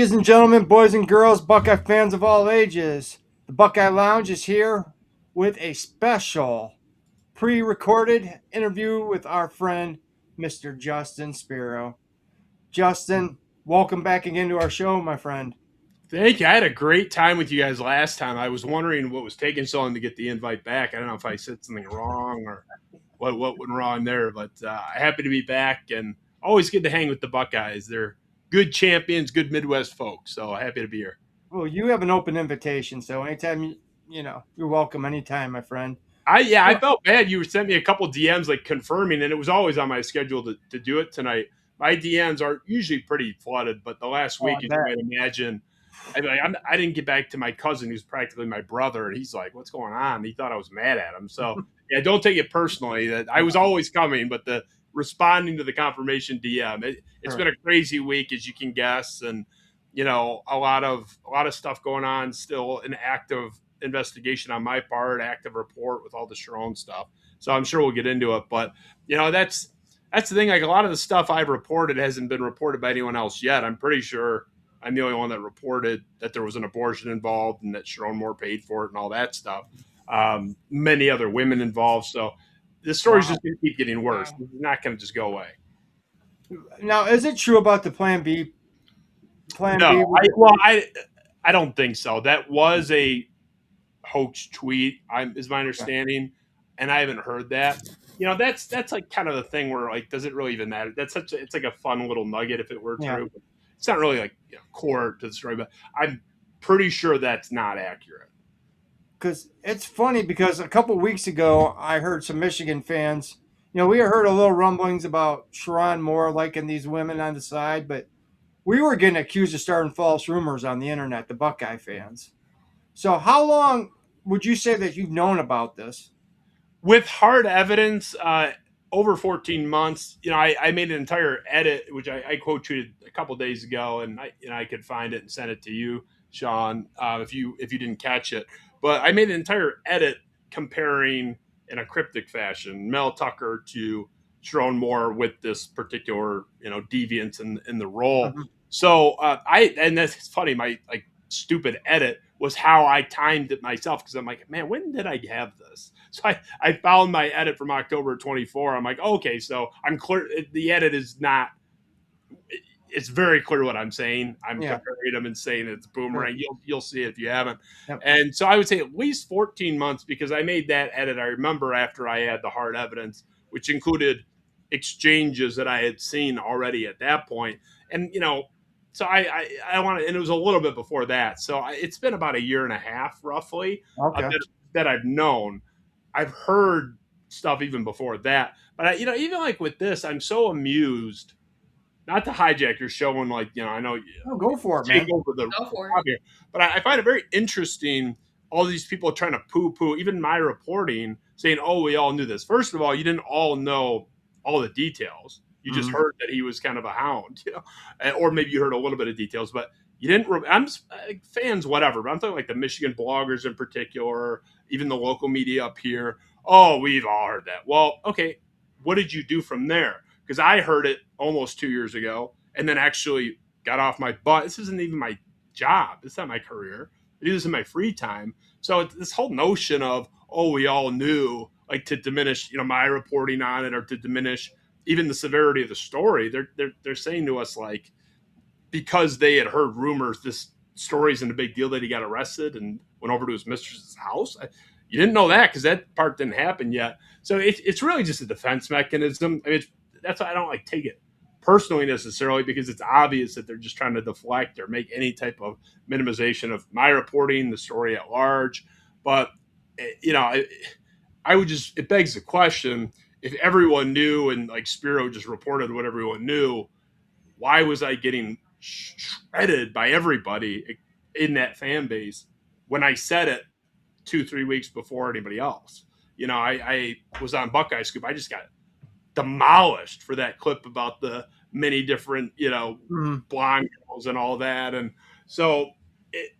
Ladies and gentlemen, boys and girls, Buckeye fans of all ages, the Buckeye Lounge is here with a special pre recorded interview with our friend, Mr. Justin Spiro. Justin, welcome back again to our show, my friend. Thank you. I had a great time with you guys last time. I was wondering what was taking so long to get the invite back. I don't know if I said something wrong or what went wrong there, but happy to be back and always good to hang with the Buckeyes. They're good champions, good Midwest folks. So happy to be here. Well, you have an open invitation, so anytime you're welcome anytime, my friend. I Well, felt bad. You sent me a couple DMs like confirming, and it was always on my schedule to do it tonight. My DMs are usually pretty flooded, but the last oh, week, I as you bet. might imagine, I didn't get back to my cousin, who's practically my brother, and he's like, "What's going on?" He thought I was mad at him. So yeah, don't take it personally. That I was always coming, but the responding to the confirmation DM, it's Sure. been a crazy week, as you can guess, and a lot of stuff going on. Still an active investigation on my part, active report with all the Sherrone stuff. So I'm sure we'll get into it, but that's the thing. Like a lot of the stuff I've reported hasn't been reported by anyone else yet. I'm pretty sure I'm the only one that reported that there was an abortion involved and that Sherrone Moore paid for it and all that stuff. Many other women involved. So the story's Wow. just going to keep getting worse. It's not going to just go away. Now, is it true about the Plan B? Plan No, B? I don't think so. That was a hoax tweet, is my Okay. understanding, and I haven't heard that. That's like kind of the thing where like, does it really even matter? It's like a fun little nugget if it were Yeah. true. But it's not really like core to the story, but I'm pretty sure that's not accurate. Because it's funny because a couple weeks ago I heard some Michigan fans. We heard a little rumblings about Sherrone Moore liking these women on the side, but we were getting accused of starting false rumors on the internet, the Buckeye fans. So how long would you say that you've known about this? With hard evidence, over 14 months, I made an entire edit, which I quote tweeted a couple days ago, and I could find it and send it to you, Sean, if you didn't catch it. But I made an entire edit comparing in a cryptic fashion Mel Tucker to Sherrone Moore with this particular deviance in the role. Mhm. So and that's funny. My like stupid edit was how I timed it myself because I'm like, man, when did I have this? So I found my edit from October 24. I'm like, okay, so I'm clear. The edit is not. It's very clear what I'm saying. I'm Yeah. comparing them and saying it's Sure. boomerang. You'll see it if you haven't. Yep. And so I would say at least 14 months because I made that edit. I remember after I had the hard evidence, which included exchanges that I had seen already at that point. And so I want to, and it was a little bit before that. So it's been about a year and a half roughly Okay. that I've known. I've heard stuff even before that, but even like with this, I'm so amused. Not to hijack your show and like I know No, go for it, take man. over Go the for it. pod here, but I find it very interesting. All these people trying to poo-poo even my reporting, saying, "Oh, we all knew this." First of all, you didn't all know all the details. You just Mhm. heard that he was kind of a hound, or maybe you heard a little bit of details, but you didn't. I'm fans, whatever. But I'm talking like the Michigan bloggers in particular, even the local media up here. Oh, we've all heard that. Well, okay, what did you do from there? Because I heard it almost 2 years ago, and then actually got off my butt. This isn't even my job. It's not my career. I do this in my free time. So it's this whole notion of, oh, we all knew, like to diminish, my reporting on it or to diminish even the severity of the story. They're saying to us like because they had heard rumors, this story isn't a big deal that he got arrested and went over to his mistress's house. You didn't know that because that part didn't happen yet. So it's really just a defense mechanism. I mean, that's why I don't like take it personally necessarily because it's obvious that they're just trying to deflect or make any type of minimization of my reporting, the story at large. But I would just it begs the question if everyone knew and like Spiro just reported what everyone knew, why was I getting shredded by everybody in that fan base when I said it 2-3 weeks before anybody else? I was on Buckeye Scoop. I just got demolished for that clip about the many different, Mhm. blonde girls and all that. And so it,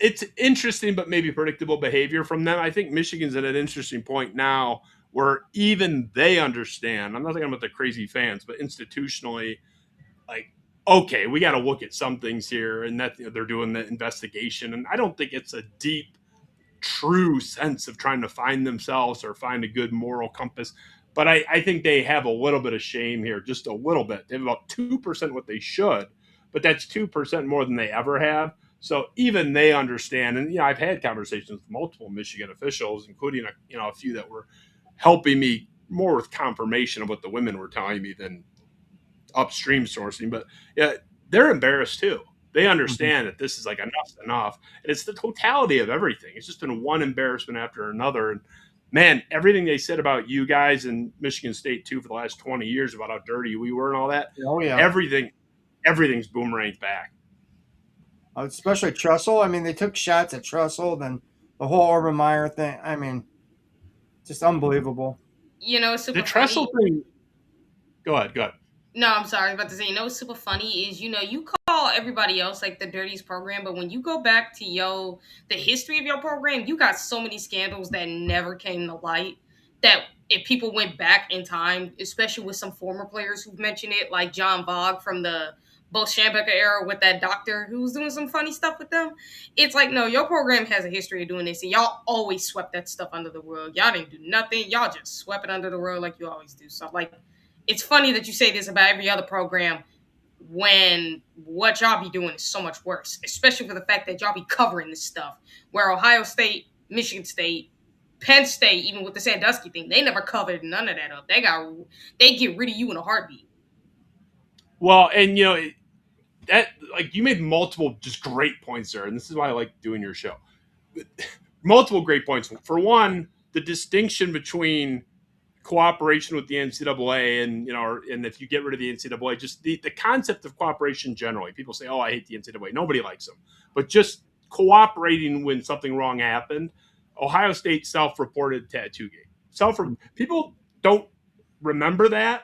it's interesting, but maybe predictable behavior from them. I think Michigan's at an interesting point now where even they understand. I'm not talking about the crazy fans, but institutionally, like okay, we got to look at some things here, and that they're doing the investigation. And I don't think it's a deep, true sense of trying to find themselves or find a good moral compass. But I think they have a little bit of shame here, just a little bit. They have about 2% what they should, but that's 2% more than they ever have. So even they understand. And, I've had conversations with multiple Michigan officials, including, a few that were helping me more with confirmation of what the women were telling me than upstream sourcing. But yeah, they're embarrassed too. They Mhm. understand that this is like enough's enough. And it's the totality of everything. It's just been one embarrassment after another. And man, everything they said about you guys and Michigan State too for the last 20 years about how dirty we were and all that, Oh yeah, everything, everything's boomeranged back. especially Trussell. I mean, they took shots at Trussell, then the whole Urban Meyer thing. I mean, just unbelievable. It's The super Tressel funny. thing. Go ahead. Go ahead. No, I'm sorry, I was about to say, what's super funny is, you call everybody else like the dirtiest program, but when you go back to the history of your program, you got so many scandals that never came to light that if people went back in time, especially with some former players who've mentioned it, like John Vogg from the Bo Schambecker era with that doctor who was doing some funny stuff with them, it's like, no, your program has a history of doing this, and y'all always swept that stuff under the rug. Y'all didn't do nothing. Y'all just swept it under the rug like you always do. So, like, it's funny that you say this about every other program when what y'all be doing is so much worse, especially for the fact that y'all be covering this stuff. Where Ohio State, Michigan State, Penn State, even with the Sandusky thing, they never covered none of that up. They get rid of you in a heartbeat. Well, and that, like, you made multiple just great points there, and this is why I like doing your show. Multiple great points. For one, the distinction between cooperation with the NCAA and and if you get rid of the NCAA, just the concept of cooperation generally. People say, "Oh, I hate the NCAA." Nobody likes them, but just cooperating when something wrong happened. Ohio State self-reported tattoo game. People don't remember that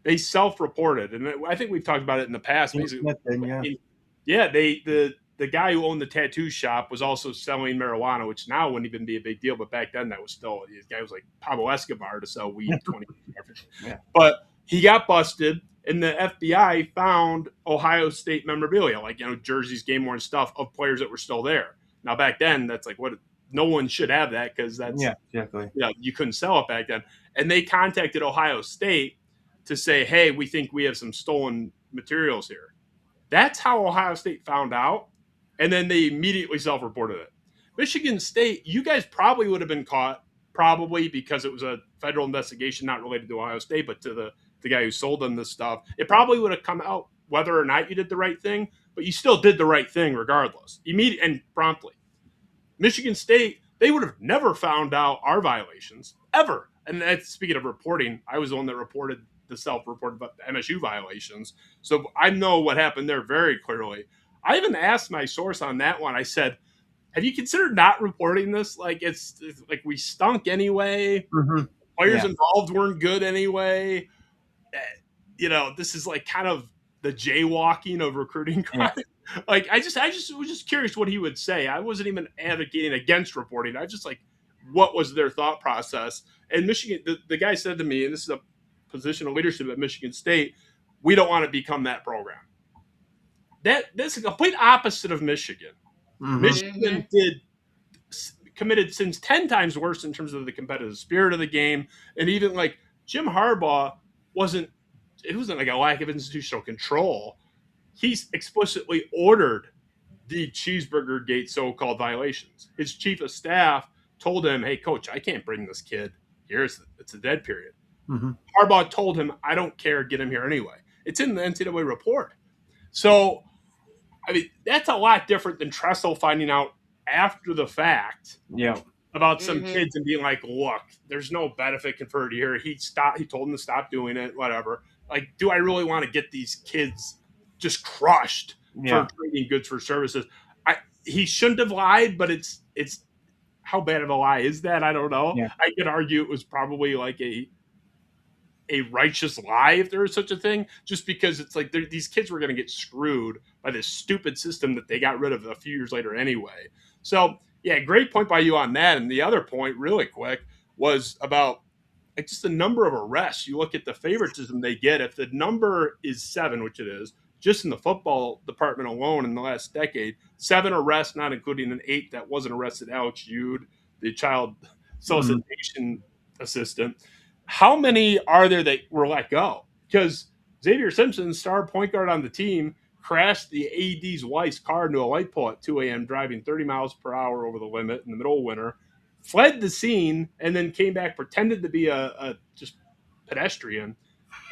they self-reported, and I think we've talked about it in the past. Jim Basically, Smith did, yeah. yeah, the guy who owned the tattoo shop was also selling marijuana, which now wouldn't even be a big deal, but back then that was still, this guy was like Pablo Escobar to sell weed 20. Yeah. But he got busted, and the FBI found Ohio State memorabilia, like jerseys, game worn stuff of players that were still there. Now back then, that's like what no one should have that because that's Yeah, exactly. you couldn't sell it back then. And they contacted Ohio State to say, hey, we think we have some stolen materials here. That's how Ohio State found out. And then they immediately self reported it. Michigan State, you guys probably would have been caught, probably because it was a federal investigation not related to Ohio State, but to the guy who sold them this stuff. It probably would have come out whether or not you did the right thing, but you still did the right thing regardless, immediately and promptly. Michigan State, they would have never found out our violations ever. And that's, speaking of reporting, I was the one that reported the self-reported MSU violations, so I know what happened there very clearly. I even asked my source on that one. I said, "Have you considered not reporting this? Like it's like we stunk anyway. Hmm. Players Yeah. involved weren't good anyway. Eh, this is like kind of the jaywalking of recruiting Yeah. crime." Like I just was just curious what he would say. I wasn't even advocating against reporting. I was just like, what was their thought process? And Michigan, the guy said to me, and this is a position of leadership at Michigan State, we don't want to become that program. That's a complete opposite of Michigan. Hmm. Michigan Mm-hmm. committed sins 10 times worse in terms of the competitive spirit of the game. And even like Jim Harbaugh wasn't, it wasn't like a lack of institutional control. He's explicitly ordered the Cheeseburger Gate so-called violations. His chief of staff told him, "Hey, coach, I can't bring this kid here. It's a dead period." Hmm. Harbaugh told him, "I don't care. Get him here anyway." It's in the NCAA report. So, I mean, that's a lot different than Tressel finding out after the fact Yeah. about some Mm-hmm. kids and being like, "Look, there's no benefit conferred here." He told them to stop doing it, whatever. Like, do I really want to get these kids just crushed for Yeah. trading goods for services? He shouldn't have lied, but it's how bad of a lie is that? I don't know. Yeah. I could argue it was probably like a righteous lie if there is such a thing, just because it's like these kids were going to get screwed by this stupid system that they got rid of a few years later anyway. So yeah, great point by you on that. And the other point, really quick, was about like just the number of arrests. You look at the favoritism they get. If the number is 7, which it is, just in the football department alone in the last decade, 7 arrests, not including an 8 that wasn't arrested, Alex Jude, the child solicitation assistant. How many are there that were let go? Because Xavier Simpson, star point guard on the team, crashed the AD's wife's car into a light pole at 2 a.m., driving 30 miles per hour over the limit in the middle of winter, fled the scene, and then came back, pretended to be a just pedestrian,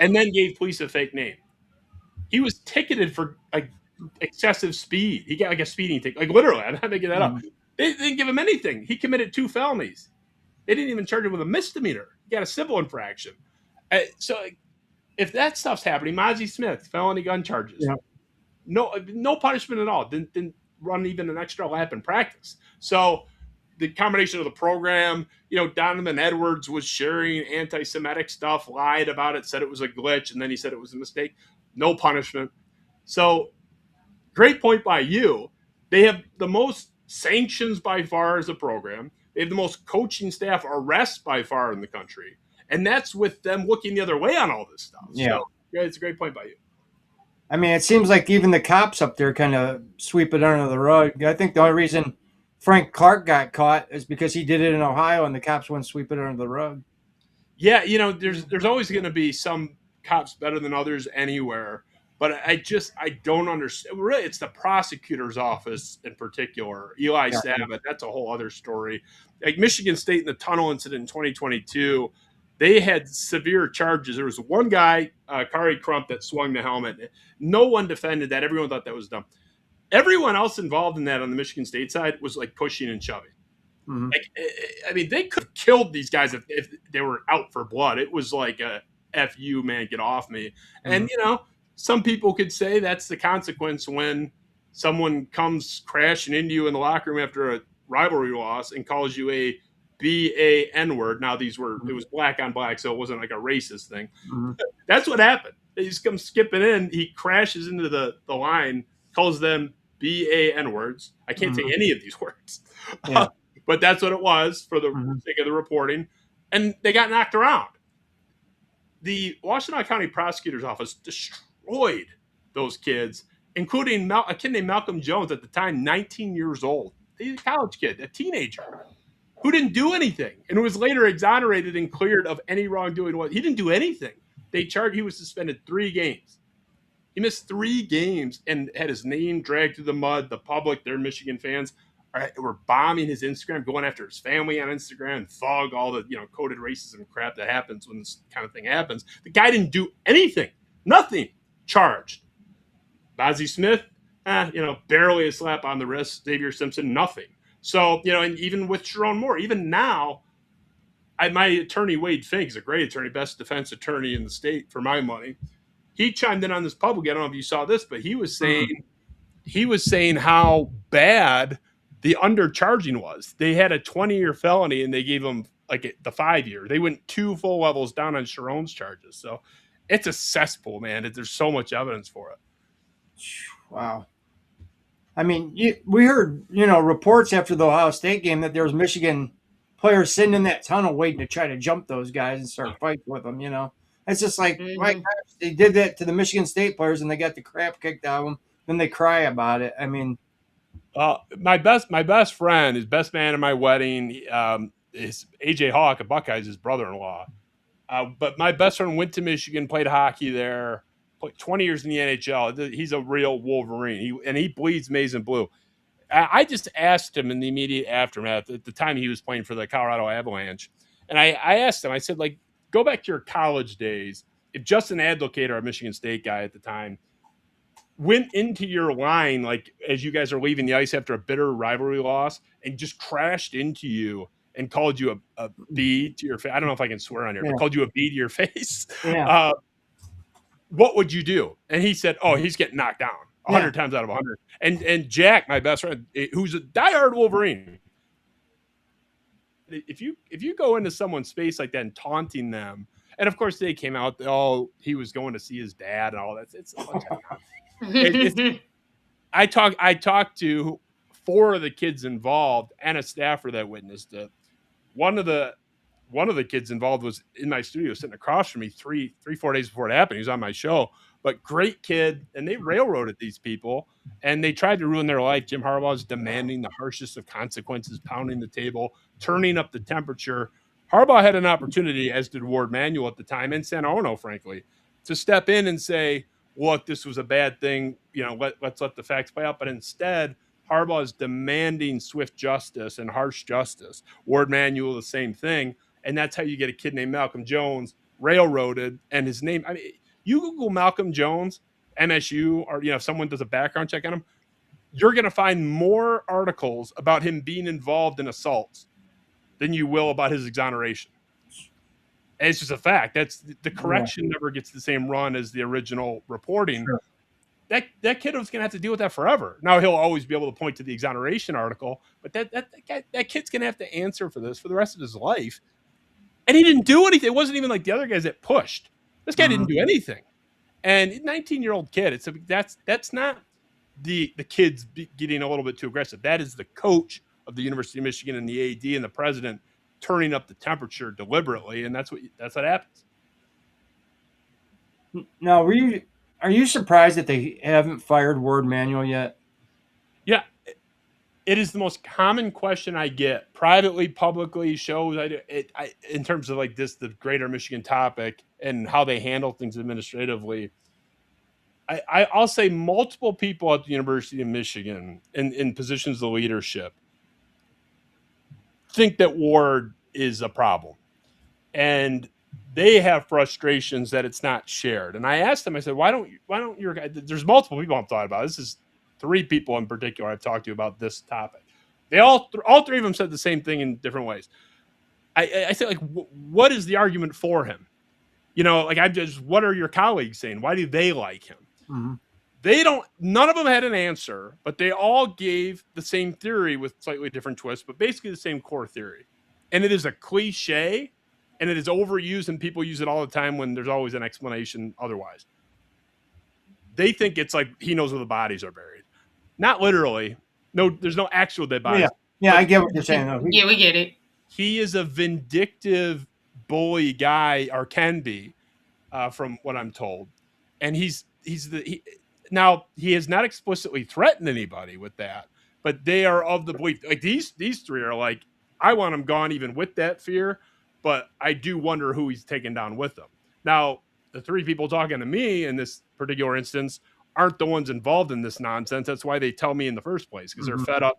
and then gave police a fake name. He was ticketed for like excessive speed. He got like a speeding ticket. Like literally, I'm not making that up. They didn't give him anything. He committed 2 felonies. They didn't even charge him with a misdemeanor. He got a civil infraction. So if that stuff's happening, Mozzie Smith, felony gun charges. Yeah. No punishment at all. Didn't run even an extra lap in practice. So the combination of the program, Donovan Edwards was sharing anti-Semitic stuff, lied about it, said it was a glitch, and then he said it was a mistake. No punishment. So great point by you. They have the most sanctions by far as a program. They have the most coaching staff arrests by far in the country. And that's with them looking the other way on all this stuff. Yeah. So it's a great point by you. I mean, it seems like even the cops up there kind of sweep it under the rug. I think the only reason Frank Clark got caught is because he did it in Ohio and the cops wouldn't sweep it under the rug. Yeah, there's always going to be some cops better than others anywhere. But I don't understand. Really, it's the prosecutor's office in particular. Eli Sabat, that's a whole other story. Like Michigan State in the tunnel incident in 2022, they had severe charges. There was one guy, Kari Crump, that swung the helmet. No one defended that. Everyone thought that was dumb. Everyone else involved in that on the Michigan State side was like pushing and shoving. Mm-hmm. I mean, they could have killed these guys if they were out for blood. It was like a F you, man, get off me. And, some people could say that's the consequence when someone comes crashing into you in the locker room after a rivalry loss and calls you a BAN word. Now it was black on black, so it wasn't like a racist thing. Mm-hmm. That's what happened. They just come skipping in. He crashes into the line, calls them BAN words. I can't say any of these words, but that's what it was for the sake of the reporting. And they got knocked around. The Washtenaw County Prosecutor's Office destroyed those kids, including a kid named Malcolm Jones at the time, 19 years old. He's a college kid, a teenager, who didn't do anything and was later exonerated and cleared of any wrongdoing. He didn't do anything. He was suspended 3 games. He missed 3 games and had his name dragged through the mud. The public, their Michigan fans, were bombing his Instagram, going after his family on Instagram, thug all the coded racism crap that happens when this kind of thing happens. The guy didn't do anything, nothing charged. Mozzie Smith, barely a slap on the wrist. Xavier Simpson, nothing. So and even with Sherrone Moore, even now, my attorney Wade Fink is a great attorney, best defense attorney in the state for my money. He chimed in on this public. I don't know if you saw this, but he was saying how bad the undercharging was. They had a 20-year felony and they gave him like the 5-year. They went 2 full levels down on Sherrone's charges. So it's a cesspool, man. There's so much evidence for it. Wow. I mean, we heard, reports after the Ohio State game that there was Michigan players sitting in that tunnel waiting to try to jump those guys and start fighting with them, It's just like, my gosh, they did that to the Michigan State players and they got the crap kicked out of them. Then they cry about it. I mean, my best friend, his best man at my wedding, is AJ Hawk of Buckeyes, his brother-in-law. But my best friend went to Michigan, played hockey there, played 20 years in the NHL. He's a real Wolverine. He bleeds maize and blue. I just asked him in the immediate aftermath, at the time he was playing for the Colorado Avalanche, and I asked him, I said, like, go back to your college days. If Justin Advocator, a Michigan State guy at the time, went into your line, like as you guys are leaving the ice after a bitter rivalry loss and just crashed into you and called you a B to your face. I don't know if I can swear on here, but called you a B to your face. Yeah. What would you do? And he said, oh, he's getting knocked down 100 times out of 100. And Jack, my best friend, who's a diehard Wolverine, if you go into someone's space like that and taunting them, and of course they came out, he was going to see his dad and all that. It's a bunch of I talked to 4 of the kids involved and a staffer that witnessed it. One of the kids involved was in my studio sitting across from me 4 days before it happened. He was on my show, but great kid. And they railroaded these people and they tried to ruin their life. Jim Harbaugh is demanding the harshest of consequences, pounding the table, turning up the temperature. Harbaugh had an opportunity, as did Ward Manuel at the time, and Santoro, frankly, to step in and say, look, this was a bad thing. Let's let the facts play out. But instead, Harbaugh is demanding swift justice and harsh justice. Ward Manuel, the same thing. And that's how you get a kid named Malcolm Jones railroaded. And his name, I mean, you Google Malcolm Jones, MSU, or, if someone does a background check on him, you're going to find more articles about him being involved in assaults than you will about his exoneration. And it's just a fact. That's the correction never gets the same run as the original reporting. Sure. That kid was going to have to deal with that forever. Now he'll always be able to point to the exoneration article, but that kid's going to have to answer for this for the rest of his life. And he didn't do anything. It wasn't even like the other guys that pushed. This guy didn't do anything. And 19-year-old kid, that's not the kids getting a little bit too aggressive. That is the coach of the University of Michigan and the AD and the president turning up the temperature deliberately, and that's what happens. Now, are you surprised that they haven't fired Ward Manuel yet? Yeah, it is the most common question I get privately, publicly, shows. In terms of like this, the greater Michigan topic and how they handle things administratively. I'll say multiple people at the University of Michigan in positions of leadership think that Ward is a problem, and they have frustrations that it's not shared. And I asked them, I said, why don't your guys, there's multiple people I'm talking about. This is 3 people in particular I've talked to about this topic. They all 3 of them said the same thing in different ways. I said, like, what is the argument for him? What are your colleagues saying? Why do they like him? Mm-hmm. None of them had an answer, but they all gave the same theory with slightly different twists, but basically the same core theory. And it is a cliche, and it is overused, and people use it all the time when there's always an explanation otherwise. They think it's like he knows where the bodies are buried. Not literally. No, there's no actual dead bodies. Yeah, I get what you're saying. Yeah, we get it. He is a vindictive bully guy, or can be, from what I'm told. And now he has not explicitly threatened anybody with that, but they are of the belief, like these 3 are like, I want him gone even with that fear, but I do wonder who he's taken down with them. Now, the 3 people talking to me in this particular instance aren't the ones involved in this nonsense. That's wwhy they tell me in the first place, because they're fed up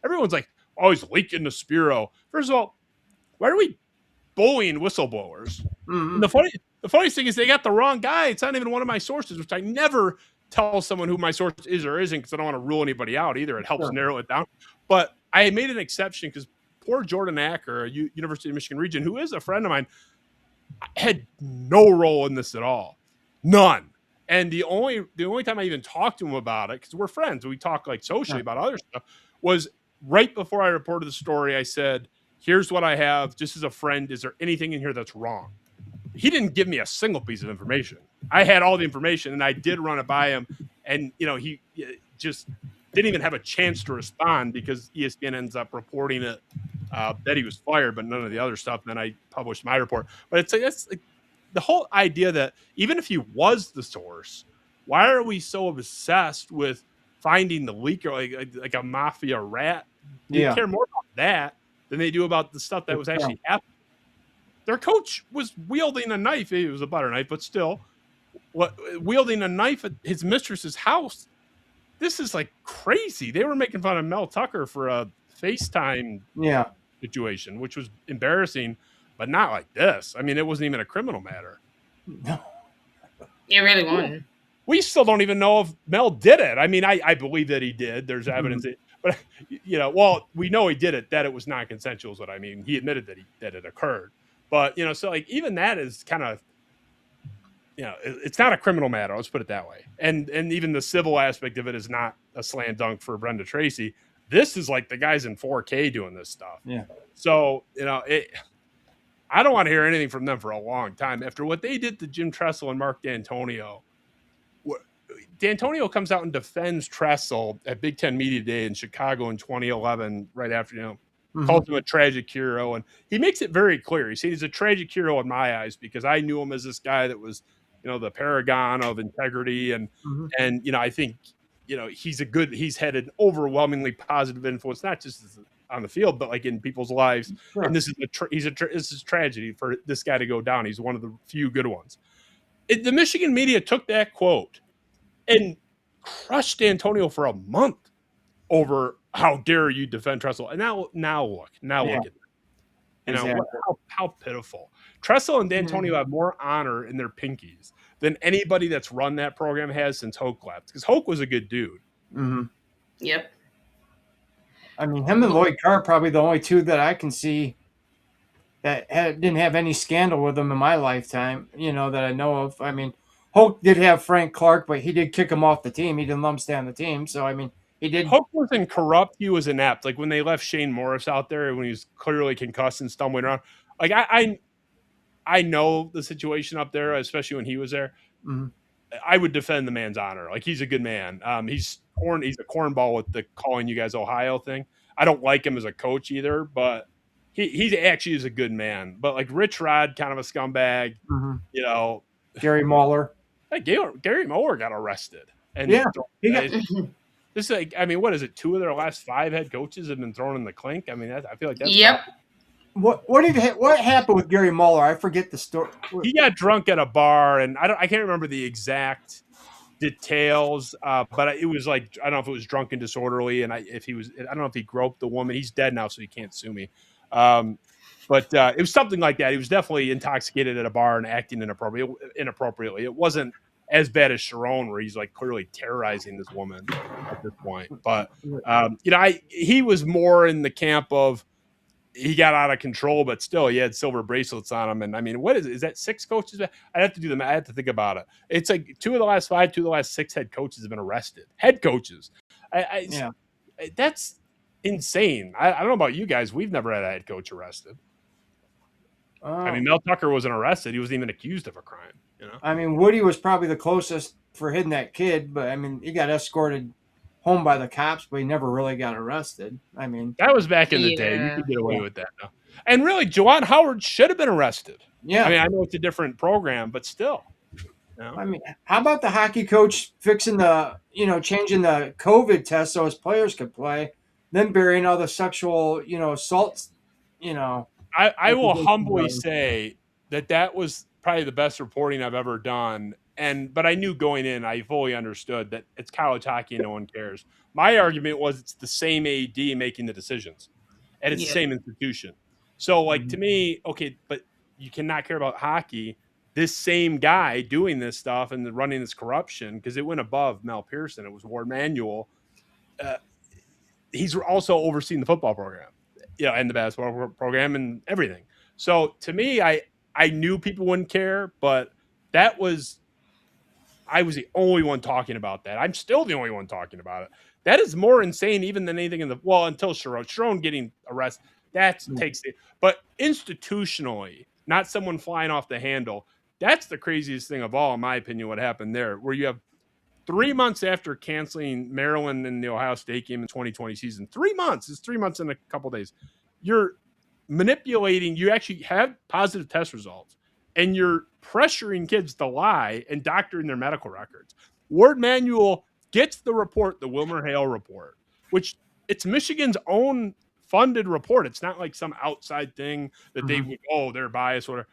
everyone's like, oh, he's leaking to Spiro. First of all, why are we bullying whistleblowers? Mm-hmm. The funniest thing is they got the wrong guy. It's not even one of my sources, which I never tell someone who my source is or isn't, because I don't want to rule anybody out either. It helps narrow it down. But I made an exception because poor Jordan Acker, University of Michigan Region, who is a friend of mine, had no role in this at all. None. And the only time I even talked to him about it, because we're friends, we talk like socially about other stuff, was right before I reported the story. I said, here's what I have, just as a friend. Is there anything in here that's wrong? He didn't give me a single piece of information. I had all the information, and I did run it by him. And, he just didn't even have a chance to respond because ESPN ends up reporting it, that he was fired, but none of the other stuff. And then I published my report. But it's like, that's like the whole idea that even if he was the source, why are we so obsessed with finding the leaker like a mafia rat? They care more about that than they do about the stuff that was actually happening. Their coach was wielding a knife. It was a butter knife, but still, wielding a knife at his mistress's house. This is like crazy. They were making fun of Mel Tucker for a FaceTime situation, which was embarrassing, but not like this. I mean, it wasn't even a criminal matter. No. It really wasn't. We still don't even know if Mel did it. I mean, I believe that he did. There's evidence but we know he did it, that it was non-consensual is what I mean. He admitted that it occurred. But, so like even that is kind of, it's not a criminal matter. Let's put it that way. And even the civil aspect of it is not a slam dunk for Brenda Tracy. This is like the guys in 4K doing this stuff. Yeah. So, I don't want to hear anything from them for a long time. After what they did to Jim Tressel and Mark D'Antonio, D'Antonio comes out and defends Tressel at Big Ten Media Day in Chicago in 2011, right after, calls him a tragic hero. And he makes it very clear. He says he's a tragic hero in my eyes because I knew him as this guy that was the paragon of integrity, and Mhm. I think he's had an overwhelmingly positive influence, not just on the field, but like in people's lives. And Sure. this is this is tragedy for this guy to go down. He's one of the few good ones. The Michigan media took that quote and crushed Antonio for a month over how dare you defend Tressel. And now look Yeah. at Exactly. how pitiful. Tressel and Antonio Mhm. have more honor in their pinkies than anybody that's run that program has since Hoke left. Because Hoke was a good dude. Mhm. Yep. I mean, him and Lloyd Carr are probably the only two that I can see that didn't have any scandal with them in my lifetime, that I know of. I mean, Hoke did have Frank Clark, but he did kick him off the team. He didn't let him stay on the team. So, I mean, he did. Hoke wasn't corrupt. He was inept. Like when they left Shane Morris out there when he was clearly concussed and stumbling around. Like I know the situation up there, especially when he was there. Mhm. I would defend the man's honor. Like he's a good man. He's a cornball with the calling you guys Ohio thing. I don't like him as a coach either, but he actually is a good man. But like Rich Rod, kind of a scumbag, Mhm. you know. Gary Mueller. Like Gary Moore got arrested, and Yeah. He got, this is like, I mean, what is it? 2 of their last 5 head coaches have been thrown in the clink. I mean, I feel like that's Yep. probably. what happened with Gary Mueller? I forget the story. He got drunk at a bar, and I can't remember the exact details, but it was like, I don't know if it was drunk and disorderly, and I don't know if he groped the woman. He's dead now, so he can't sue me. But it was something like that. He was definitely intoxicated at a bar and acting inappropriately. It wasn't as bad as Sherrone, where he's like clearly terrorizing this woman at this point. But he was more in the camp of he got out of control, but still he had silver bracelets on him. And I mean, what is that 6 coaches? I'd have to do them. I have to think about it. It's like 2 of the last 5, 2 of the last 6 head coaches have been arrested. Head coaches. Yeah. That's insane. I don't know about you guys. We've never had a head coach arrested. I mean, Mel Tucker wasn't arrested. He wasn't even accused of a crime. I mean, Woody was probably the closest for hitting that kid, but I mean, he got escorted home by the cops, but he never really got arrested. I mean, that was back in the day. You could get away with that now. And really, Juwan Howard should have been arrested. yeah. I mean, I know it's a different program, but still. I mean, how about the hockey coach fixing changing the COVID test so his players could play, then burying all the sexual, assaults, I will humbly say that was probably the best reporting I've ever done. But I knew going in, I fully understood that it's college hockey and no one cares. My argument was it's the same AD making the decisions, and it's the same institution. So, like, to me, okay, but you cannot care about hockey. This same guy doing this stuff and running this corruption, because it went above Mel Pearson. It was Ward Manuel. He's also overseeing the football program, and the basketball program and everything. So to me, I knew people wouldn't care, but I was the only one talking about that. I'm still the only one talking about it. That is more insane even than anything until Sherrone getting arrested. That takes it. But institutionally, not someone flying off the handle. That's the craziest thing of all, in my opinion, what happened there, where you have 3 months after canceling Maryland and the Ohio State game in 2020 season. 3 months. It's 3 months in a couple days. You're manipulating. You actually have positive test results, and you're pressuring kids to lie and doctoring their medical records. Ward Manuel gets the report, the Wilmer Hale report, which it's Michigan's own funded report. It's not like some outside thing that they would, they're biased or whatever.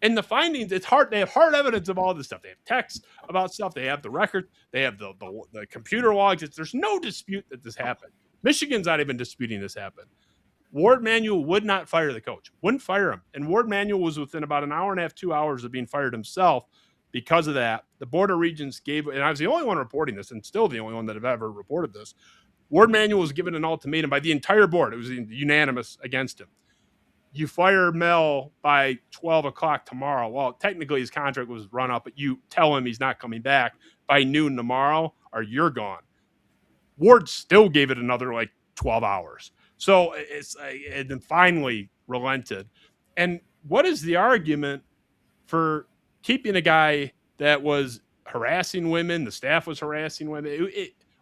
And the findings, it's hard. They have hard evidence of all this stuff. They have texts about stuff. They have the record. They have the computer logs. There's no dispute that this happened. Michigan's not even disputing this happened. Ward Manuel would not fire the coach, wouldn't fire him. And Ward Manuel was within about an hour and a half, 2 hours of being fired himself because of that. The Board of Regents gave, and I was the only one reporting this and still the only one that have ever reported this. Ward Manuel was given an ultimatum by the entire board. It was unanimous against him. You fire Mel by 12 o'clock tomorrow. Well, technically his contract was run up, but you tell him he's not coming back by noon tomorrow or you're gone. Ward still gave it another 12 hours. So and then finally relented. And what is the argument for keeping a guy that was harassing women? The staff was harassing women.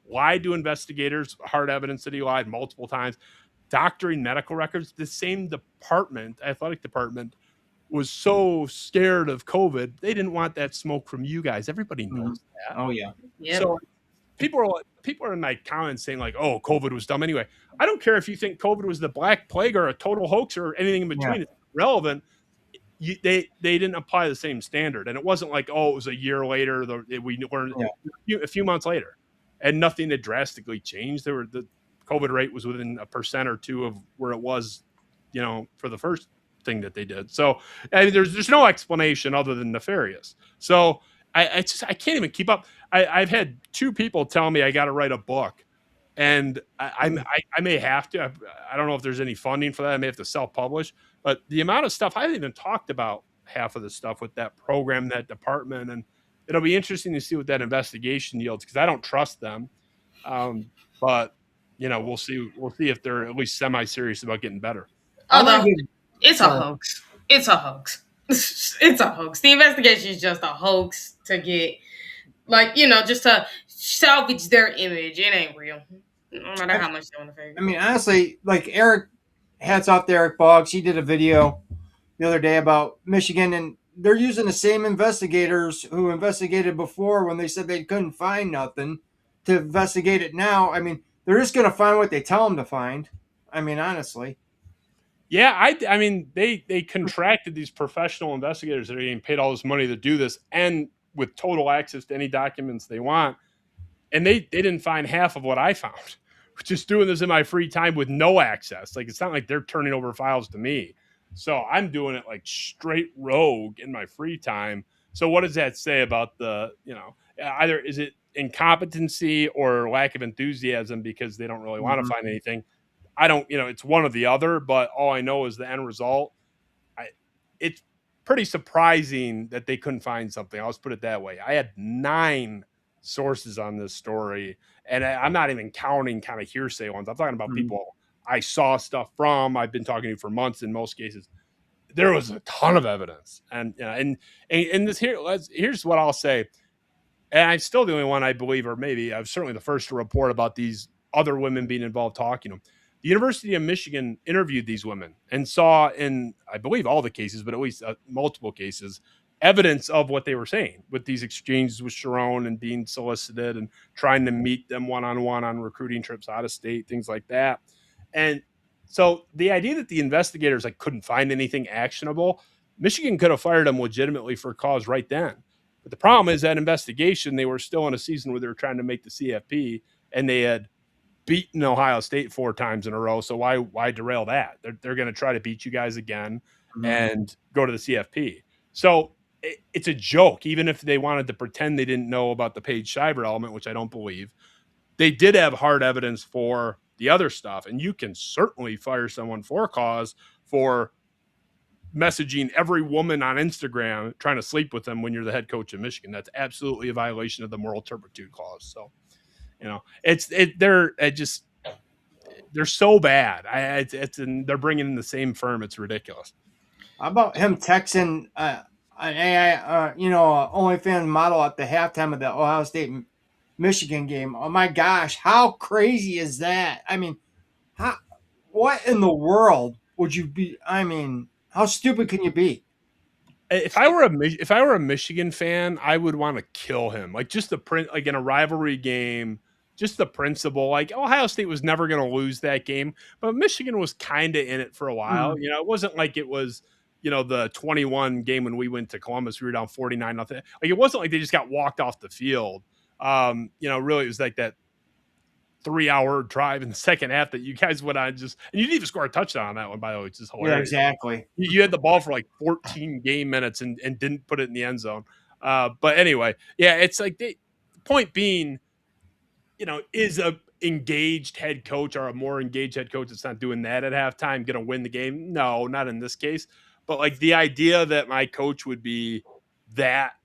Lied to investigators, hard evidence that he lied multiple times. Doctoring medical records. The same department, athletic department, was so scared of COVID, they didn't want that smoke from you guys. Everybody knows that. Oh yeah. Yep. So people are in my comments saying like, "Oh, COVID was dumb anyway." I don't care if you think COVID was the Black Plague or a total hoax or anything in between. Yeah. It's relevant. They didn't apply the same standard, and it wasn't like, oh, it was a year later. We were a few months later, and nothing had drastically changed. The COVID rate was within 1% or 2% of where it was, for the first thing that they did. So I mean, there's no explanation other than nefarious. So I can't even keep up. I've had 2 people tell me I got to write a book, and I may have to. I don't know if there's any funding for that. I may have to self-publish. But the amount of stuff I haven't even talked about half of the stuff with that program, that department, and it'll be interesting to see what that investigation yields because I don't trust them. But we'll see. We'll see if they're at least semi-serious about getting better. It's a hoax. It's a hoax. It's a hoax. The investigation is just a hoax to get, just to salvage their image. It ain't real. No matter how much they want to fake it. I mean, honestly, like Eric, hats off to Eric Boggs. He did a video the other day about Michigan, and they're using the same investigators who investigated before when they said they couldn't find nothing to investigate it now. I mean, they're just going to find what they tell them to find. I mean, honestly. Yeah, I mean, they contracted these professional investigators that are getting paid all this money to do this, and with total access to any documents they want, and they didn't find half of what I found. Just doing this in my free time with no access. Like, it's not like they're turning over files to me. So I'm doing it like straight rogue in my free time. So what does that say about either is it incompetency or lack of enthusiasm because they don't really want to find anything? I don't, it's one or the other, but all I know is the end result. It's pretty surprising that they couldn't find something. I'll just put it that way. I had 9 sources on this story, and I'm not even counting kind of hearsay ones. I'm talking about people I saw stuff from. I've been talking to for months. In most cases, there was a ton of evidence, and this here's what I'll say. And I'm still the only one, I believe, or maybe I'm certainly the first to report about these other women being involved talking to them. The University of Michigan interviewed these women and saw in, I believe, all the cases, but at least multiple cases, evidence of what they were saying with these exchanges with Sherrone and being solicited and trying to meet them one-on-one on recruiting trips out of state, things like that. And so the idea that the investigators couldn't find anything actionable, Michigan could have fired them legitimately for cause right then. But the problem is that investigation, they were still in a season where they were trying to make the CFP, and they had beaten Ohio State 4 times in a row. So why derail that? They're going to try to beat you guys again and go to the CFP. So it's a joke. Even if they wanted to pretend they didn't know about the Paige Shiver element, which I don't believe, they did have hard evidence for the other stuff. And you can certainly fire someone for cause for messaging every woman on Instagram trying to sleep with them when you're the head coach of Michigan. That's absolutely a violation of the moral turpitude clause. So, they're so bad. They're bringing in the same firm. It's ridiculous. How about him texting an AI, OnlyFans model at the halftime of the Ohio State Michigan game? Oh my gosh, how crazy is that? I mean, what in the world would you be? I mean, how stupid can you be? If I were a Michigan fan, I would want to kill him. Like, just the print, like in a rivalry game, just the principle. Like, Ohio State was never going to lose that game, but Michigan was kind of in it for a while. It wasn't like it was, the 21 game when we went to Columbus, we were down 49-0. Like, it wasn't like they just got walked off the field. Really, it was like that 3-hour drive in the second half that you guys went on and you didn't even score a touchdown on that one, by the way, which is hilarious. Yeah, exactly. You had the ball for like 14 game minutes and didn't put it in the end zone. But anyway, yeah, it's like the point being, is a engaged head coach or a more engaged head coach that's not doing that at halftime going to win the game? No, not in this case. But like the idea that my coach would be that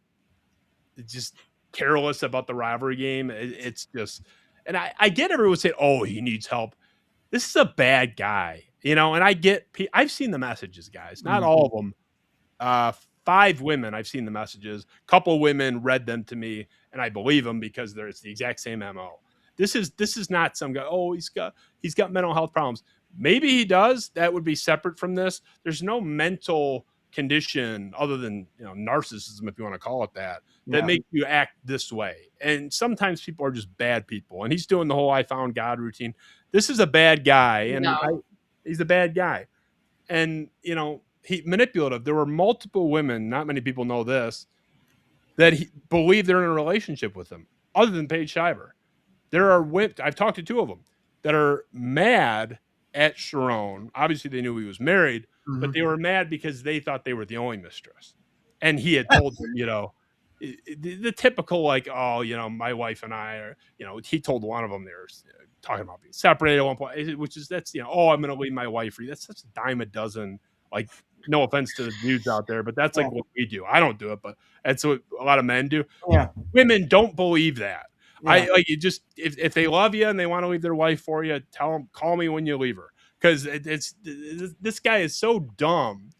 just careless about the rivalry game, it's just, and I get everyone saying, oh, he needs help. This is a bad guy, and I've seen the messages, guys, not all of them. 5 women, I've seen the messages. A couple women read them to me, and I believe them because it's the exact same MO. This is not some guy. Oh, he's got mental health problems. Maybe he does. That would be separate from this. There's no mental condition other than narcissism, if you want to call it that Yeah. make you act this way. And sometimes people are just bad people. And he's doing the whole "I found God" routine. This is a bad guy, and No. he's a bad guy. And he manipulative. There were multiple women, not many people know this, that he believe they're in a relationship with him, other than Paige Shiver. There are women, I've talked to two of them, that are mad at Sherrone. Obviously, they knew he was married, but they were mad because they thought they were the only mistress. And he had told them, the typical, like, oh, my wife and I are, he told one of them they were talking about being separated at one point, which is, that's, oh, I'm going to leave my wife for you. That's such a dime a dozen. Like, no offense to the dudes out there, but that's like what we do. I don't do it, but that's what a lot of men do. Yeah. Women don't believe that. Yeah. I like, you just, if they love you and they want to leave their wife for you, tell them, call me when you leave her, because this guy is so dumb.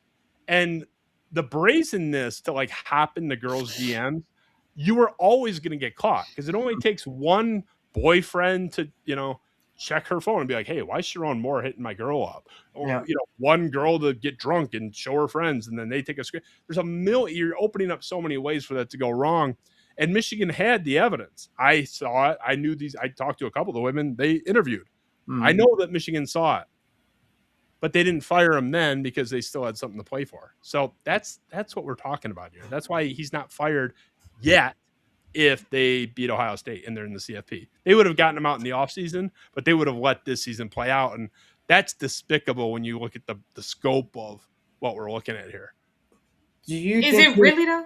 And the brazenness to like hop in the girl's DMs, you are always going to get caught, because it only takes one boyfriend to check her phone and be like, hey, why is Sherrone Moore hitting my girl up? Or one girl to get drunk and show her friends, and then they take a screen. There's a million. You're opening up so many ways for that to go wrong. And Michigan had the evidence. I saw it. I knew these. I talked to a couple of the women they interviewed. I know that Michigan saw it, but they didn't fire him then because they still had something to play for. So that's what we're talking about here. That's why he's not fired yet. If they beat Ohio State and they're in the CFP, they would have gotten him out in the offseason, but they would have let this season play out. And that's despicable when you look at the scope of what we're looking at here. Is it really though?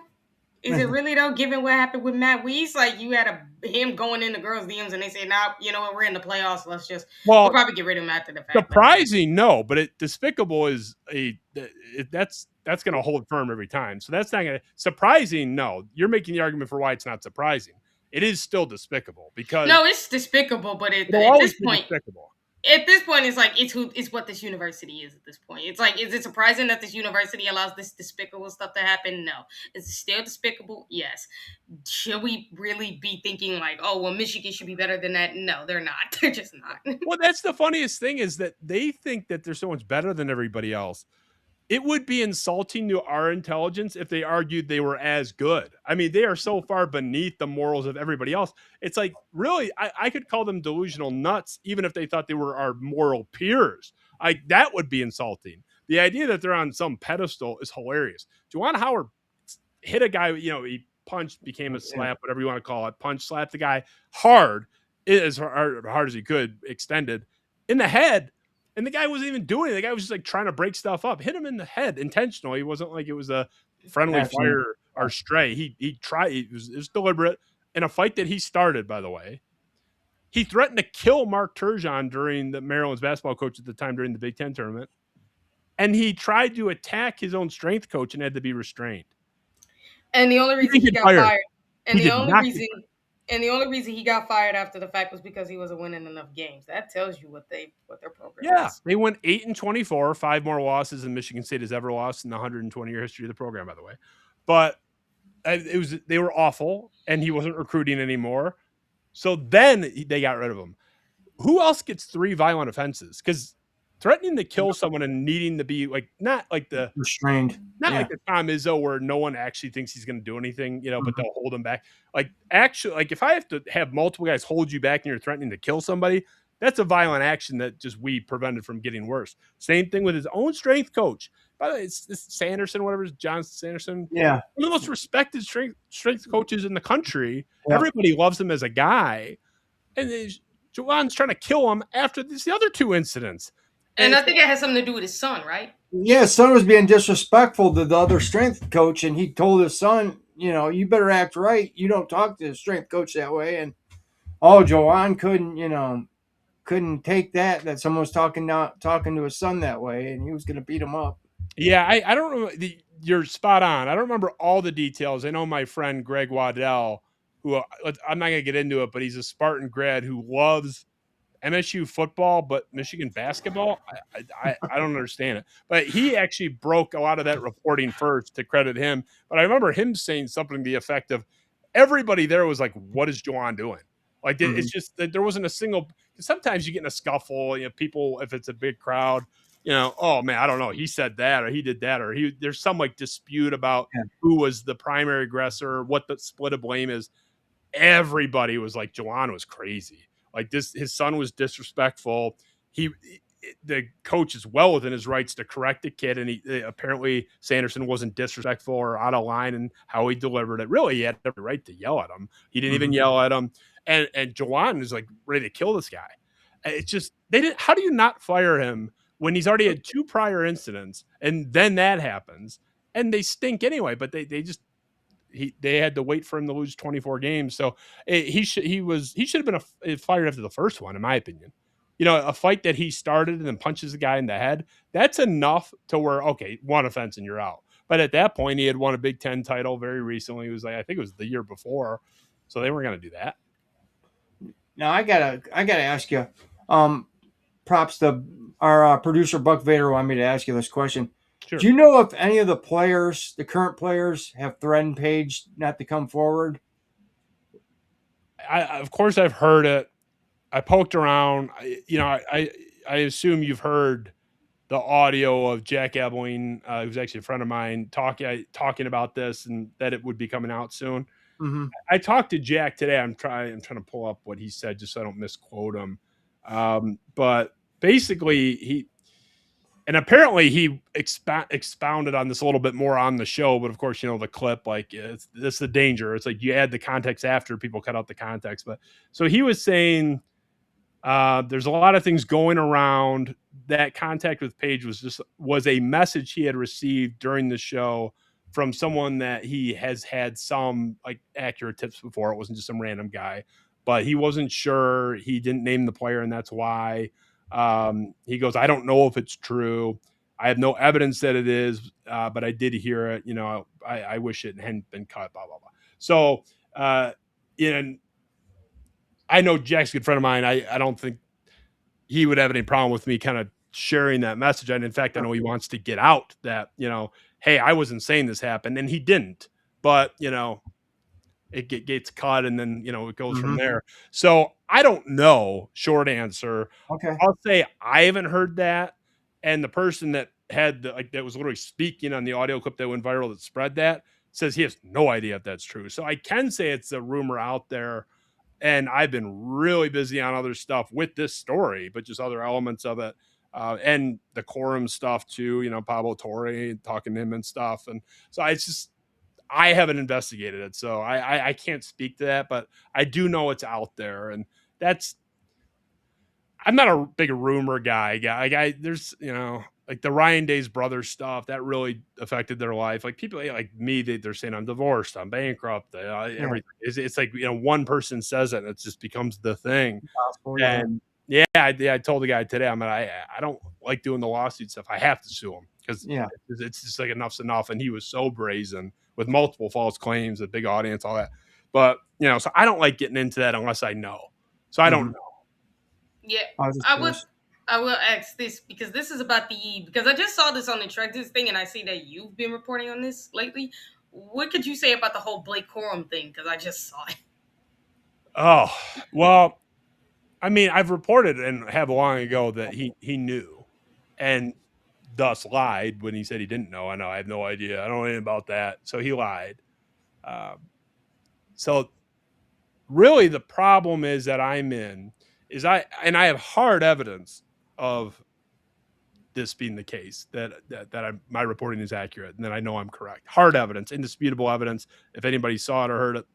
Is it really though? Given what happened with Matt Weiss, like you had him going in the girls' DMs and they say, "Nah, you know what? We're in the playoffs. We'll probably get rid of him after the fact." Surprising, no, but despicable is that's going to hold firm every time. So that's not going to surprising. No, you're making the argument for why it's not surprising. It is still despicable because it's despicable, but at this point, despicable. At this point, it's like it's what this university is at this point. It's like, is it surprising that this university allows this despicable stuff to happen? No. Is it still despicable? Yes. Should we really be thinking like, oh, well, Michigan should be better than that? No, they're not. They're just not. Well, that's the funniest thing, is that they think that they're so much better than everybody else. It would be insulting to our intelligence if they argued they were as good. I mean, they are so far beneath the morals of everybody else. It's like, really, I could call them delusional nuts, even if they thought they were our moral peers. That would be insulting. The idea that they're on some pedestal is hilarious. Juwan Howard hit a guy, he punched, became a slap, whatever you want to call it. Punch, slapped the guy hard, as hard as he could, extended, in the head. And the guy wasn't even doing it. The guy was just like trying to break stuff up. Hit him in the head intentionally. It wasn't like it was a friendly fire or stray. He tried. It was deliberate. In a fight that he started, by the way. He threatened to kill Mark Turgeon during the Maryland's basketball coach at the time during the Big Ten tournament. And he tried to attack his own strength coach and had to be restrained. And the only reason he got fired. And the only reason he got fired after the fact was because he wasn't winning enough games. That tells you what their program is. They went 8-24, 5 more losses than Michigan State has ever lost in the 120-year history of the program, by the way. But they were awful, and he wasn't recruiting anymore. So then they got rid of him. Who else gets 3 violent offenses? Because threatening to kill someone and needing to be like, not like the restrained, like the Tom Izzo where no one actually thinks he's going to do anything, but they'll hold him back. Like, actually, like if I have to have multiple guys hold you back and you're threatening to kill somebody, that's a violent action that just we prevented from getting worse. Same thing with his own strength coach. By the way, it's Sanderson, whatever, John Sanderson. Yeah. One of the most respected strength coaches in the country. Yeah. Everybody loves him as a guy. And Juwan's trying to kill him after the other 2 incidents. And I think it has something to do with his son, right? Yeah, his son was being disrespectful to the other strength coach, and he told his son, you better act right. You don't talk to the strength coach that way. And Juwan couldn't take that someone was talking to his son that way, and he was going to beat him up. Yeah, I don't remember. You're spot on. I don't remember all the details. I know my friend Greg Waddell, who I'm not going to get into it, but he's a Spartan grad who loves MSU football, but Michigan basketball, I don't understand it. But he actually broke a lot of that reporting first, to credit him. But I remember him saying something to the effect of, everybody there was like, what is Juwan doing? Like, it's just that there wasn't a single – sometimes you get in a scuffle, people, if it's a big crowd, oh man, I don't know, he said that or he did that, or there's some like dispute about Yeah. who was the primary aggressor, what the split of blame is. Everybody was like, Juwan was crazy. Like his son was disrespectful. The coach is well within his rights to correct the kid, and apparently Sanderson wasn't disrespectful or out of line in how he delivered it. Really, he had every right to yell at him. He didn't even yell at him, and Juwan is like ready to kill this guy. It's just they didn't. How do you not fire him when he's already had 2 prior incidents, and then that happens, and they stink anyway? But they just they had to wait for him to lose 24 games. So he should have been fired after the first one, in my opinion. A fight that he started and then punches the guy in the head, that's enough to where, okay, 1 offense and you're out. But at that point, he had won a Big Ten title very recently. It was like, I think it was the year before. So they weren't going to do that. Now I gotta ask you. Props to our producer Buck Vader wanted me to ask you this question. Sure. Do you know if any of the players, the current players, have threatened Page not to come forward? Of course, I've heard it. I poked around. I assume you've heard the audio of Jack Ebling, who's actually a friend of mine, talking about this and that it would be coming out soon. Mm-hmm. I talked to Jack today. I'm trying to pull up what he said just so I don't misquote him. But basically, apparently he expounded on this a little bit more on the show. But of course, the clip, like, this is the danger. It's like you add the context after, people cut out the context. But so he was saying there's a lot of things going around. That contact with Page was a message he had received during the show from someone that he has had some like accurate tips before. It wasn't just some random guy, but he wasn't sure. He didn't name the player, and that's why. He goes, I don't know if it's true. I have no evidence that it is, but I did hear it. I wish it hadn't been cut, blah, blah, blah. So, I know Jack's a good friend of mine. I don't think he would have any problem with me kind of sharing that message. And in fact, I know he wants to get out that, hey, I wasn't saying this happened, and he didn't. But, it gets cut, and then, it goes from there. So I don't know, short answer. Okay. I'll say I haven't heard that. And the person that that was literally speaking on the audio clip that went viral that spread that says he has no idea if that's true. So I can say it's a rumor out there. And I've been really busy on other stuff with this story, but just other elements of it. And the Corum stuff too, Pablo Torre, talking to him and stuff. And so I haven't investigated it. So I can't speak to that, but I do know it's out there. And I'm not a big rumor guy. There's, like the Ryan Day's brother stuff that really affected their life. Like people like me, they're saying I'm divorced, I'm bankrupt, everything. It's like, one person says it and it just becomes the thing. And I told the guy today, I don't like doing the lawsuit stuff. I have to sue him because it's just like enough's enough. And he was so brazen with multiple false claims, a big audience, all that. But so I don't like getting into that unless I know. So I don't know. Yeah, I will ask this because this is about because I just saw this on the Trexas thing, and I see that you've been reporting on this lately. What could you say about the whole Blake Corum thing? Because I just saw it. Oh, well, I've reported and have long ago that he knew and thus lied when he said he didn't know. I know I have no idea. I don't know anything about that. So he lied. So really the problem is that I'm in is I have hard evidence of this being the case, that my reporting is accurate and that I know I'm correct. Hard evidence, indisputable evidence. If anybody saw it or heard it,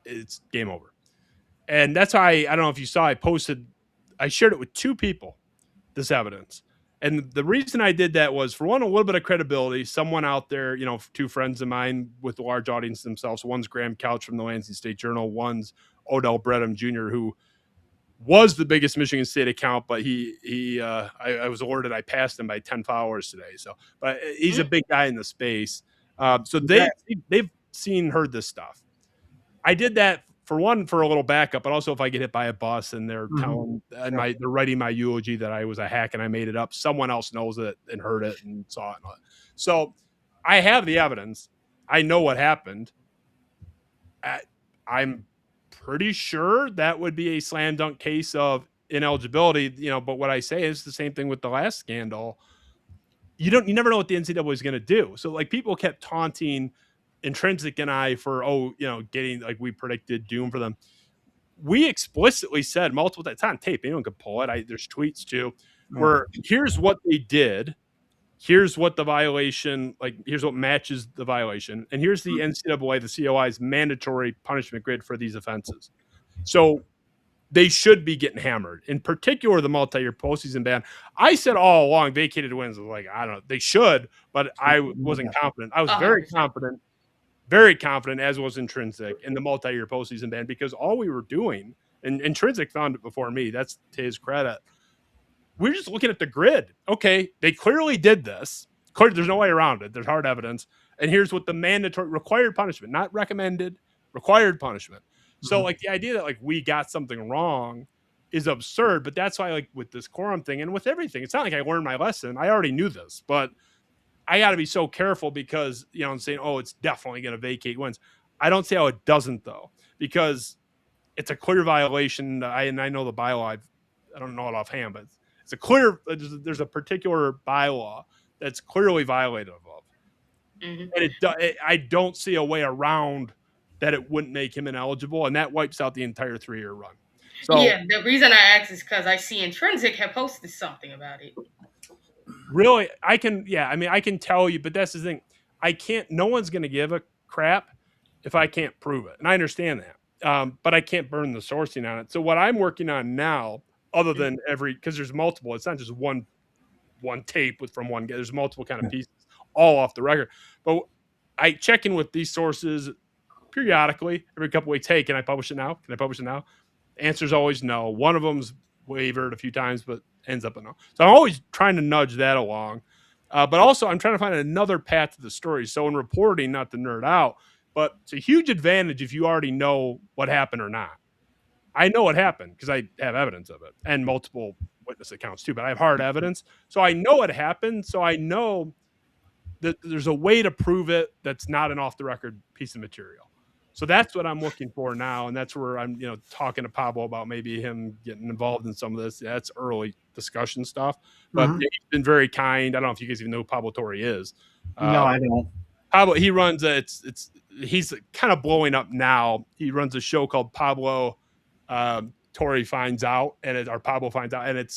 it's game over. And that's why I don't know if you saw, I shared it with 2 people, this evidence. And the reason I did that was, for one, a little bit of credibility. Someone out there, 2 friends of mine with a large audience themselves. One's Graham Couch from the Lansing State Journal. One's Odell Bredham Jr., who was the biggest Michigan State account, but I was alerted I passed him by 10 followers today. So, but he's a big guy in the space. So they've heard this stuff. I did that for one, for a little backup, but also if I get hit by a bus and they're telling and they're writing my eulogy that I was a hack and I made it up, someone else knows it and heard it and saw it. So I have the evidence. I know what happened. I'm pretty sure that would be a slam dunk case of ineligibility, but what I say is the same thing with the last scandal. You never know what the NCAA is going to do. So like people kept taunting Intrinsic and I for, getting, like, we predicted doom for them. We explicitly said multiple times, it's on tape, anyone could pull it. There's tweets too, where here's what they did. Here's what the violation, like, here's what matches the violation. And here's the NCAA, the COI's mandatory punishment grid for these offenses. So they should be getting hammered. In particular, the multi-year postseason ban. I said all along, vacated wins. I was like, I don't know, they should, but I wasn't confident. I was very confident, as was Intrinsic, in the multi-year postseason ban, because all we were doing, and Intrinsic found it before me, that's to his credit, we're just looking at the grid. Okay, they clearly did this. There's no way around it. There's hard evidence. And here's what the mandatory required punishment, not recommended, required punishment. So like the idea that like we got something wrong is absurd, but that's why, like, with this Corum thing and with everything, it's not like I learned my lesson. I already knew this, but I got to be so careful because, I'm saying, oh, it's definitely going to vacate wins. I don't see how it doesn't, though, because it's a clear violation. And I know the bylaw. I don't know it offhand, but it's a clear, there's a particular bylaw that's clearly violative of. And I don't see a way around that it wouldn't make him ineligible, and that wipes out the entire 3-year run. So yeah, the reason I asked is because I see Intrinsic have posted something about it. Really, I can tell you, but that's the thing. No one's going to give a crap if I can't prove it. And I understand that. But I can't burn the sourcing on it. So what I'm working on now, other than because there's multiple, it's not just one tape from one guy. There's multiple kind of pieces, all off the record. But I check in with these sources periodically, every couple weeks. Hey, can I publish it now? Can I publish it now? The answer's always no. One of them's wavered a few times, but ends up a no. So I'm always trying to nudge that along. But also I'm trying to find another path to the story. So in reporting, not to nerd out, but it's a huge advantage if you already know what happened or not. I know what happened because I have evidence of it and multiple witness accounts too, but I have hard evidence. So I know what happened. So I know that there's a way to prove it that's not an off the record piece of material. So that's what I'm looking for now. And that's where I'm, talking to Pablo about maybe him getting involved in some of this. Yeah, that's early discussion stuff, but he's been very kind. I don't know if you guys even know who Pablo Torre is. No, I don't. Pablo, he runs he's kind of blowing up now. He runs a show called Pablo Torre Finds Out, Pablo Finds Out. And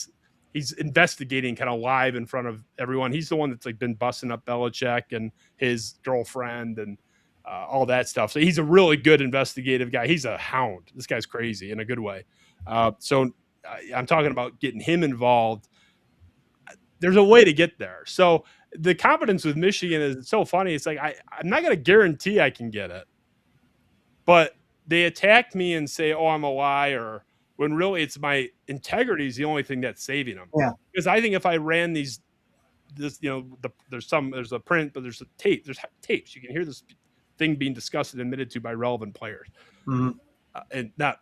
he's investigating kind of live in front of everyone. He's the one that's like been busting up Belichick and his girlfriend and all that stuff. So he's a really good investigative guy. He's a hound. This guy's crazy in a good way. So I'm talking about getting him involved. There's a way to get there. So the confidence with Michigan is so funny. It's like, I'm not going to guarantee I can get it, but they attack me and say, oh, I'm a liar, when really it's my integrity is the only thing that's saving them. Yeah. Because I think if I ran there's a print, but there's there's tapes. You can hear this thing being discussed and admitted to by relevant players, and not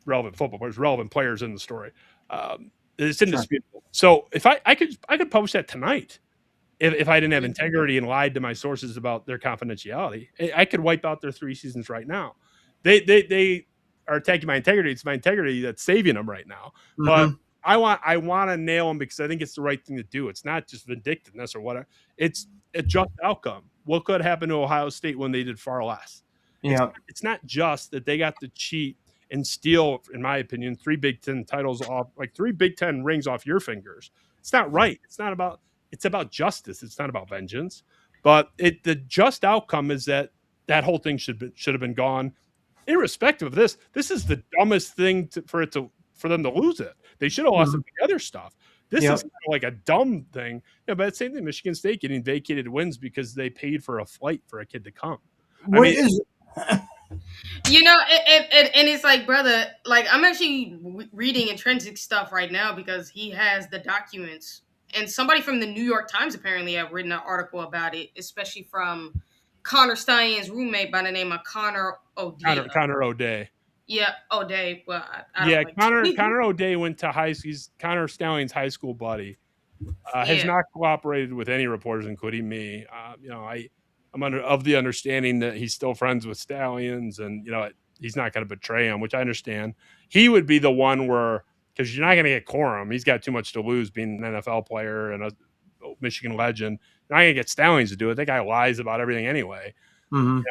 relevant football players, relevant players in the story. It's indisputable. So if I could publish that tonight, if I didn't have integrity and lied to my sources about their confidentiality, I could wipe out their 3 seasons right now. They are attacking my integrity. It's my integrity that's saving them right now. But I want to nail them because I think it's the right thing to do. It's not just vindictiveness or whatever. It's a just outcome. What could happen to Ohio State when they did far less? Yeah. It's not just that they got to cheat and steal, in my opinion, 3 Big Ten titles off, like 3 Big Ten rings off your fingers. It's not right. It's about justice. It's not about vengeance. But the just outcome is that whole thing should have been gone. Irrespective of this, this is the dumbest thing for them to lose it. They should have lost the other stuff. This is kind of like a dumb thing. Yeah, but it's the same thing. Michigan State getting vacated wins because they paid for a flight for a kid to come. And it's like, brother, like I'm actually reading Intrinsic stuff right now because he has the documents. And somebody from the New York Times apparently have written an article about it, especially from Connor Stein's roommate by the name of Connor O'Day. Connor O'Day. Yeah, O'Day. Well, I don't like Connor O'Day went to he's Connor Stallings' high school buddy. Has not cooperated with any reporters, including me. I'm of the understanding that he's still friends with Stallions, and he's not going to betray him, which I understand. He would be the one where because you're not going to get Corum. He's got too much to lose being an NFL player and a Michigan legend. You're not going to get Stallings to do it. That guy lies about everything anyway. Mm-hmm.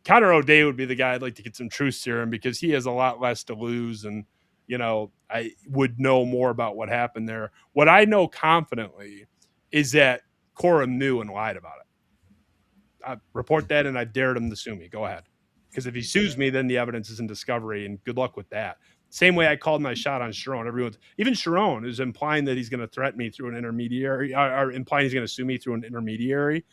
Connor O'Day would be the guy I'd like to get some truth serum because he has a lot less to lose, and I would know more about what happened there. What I know confidently is that Corum knew and lied about it. I report that, and I dared him to sue me. Go ahead, because if he sues me, then the evidence is in discovery, and good luck with that. Same way I called my shot on Sherrone. Even Sherrone is implying that he's going to threaten me through an intermediary, or implying he's going to sue me through an intermediary.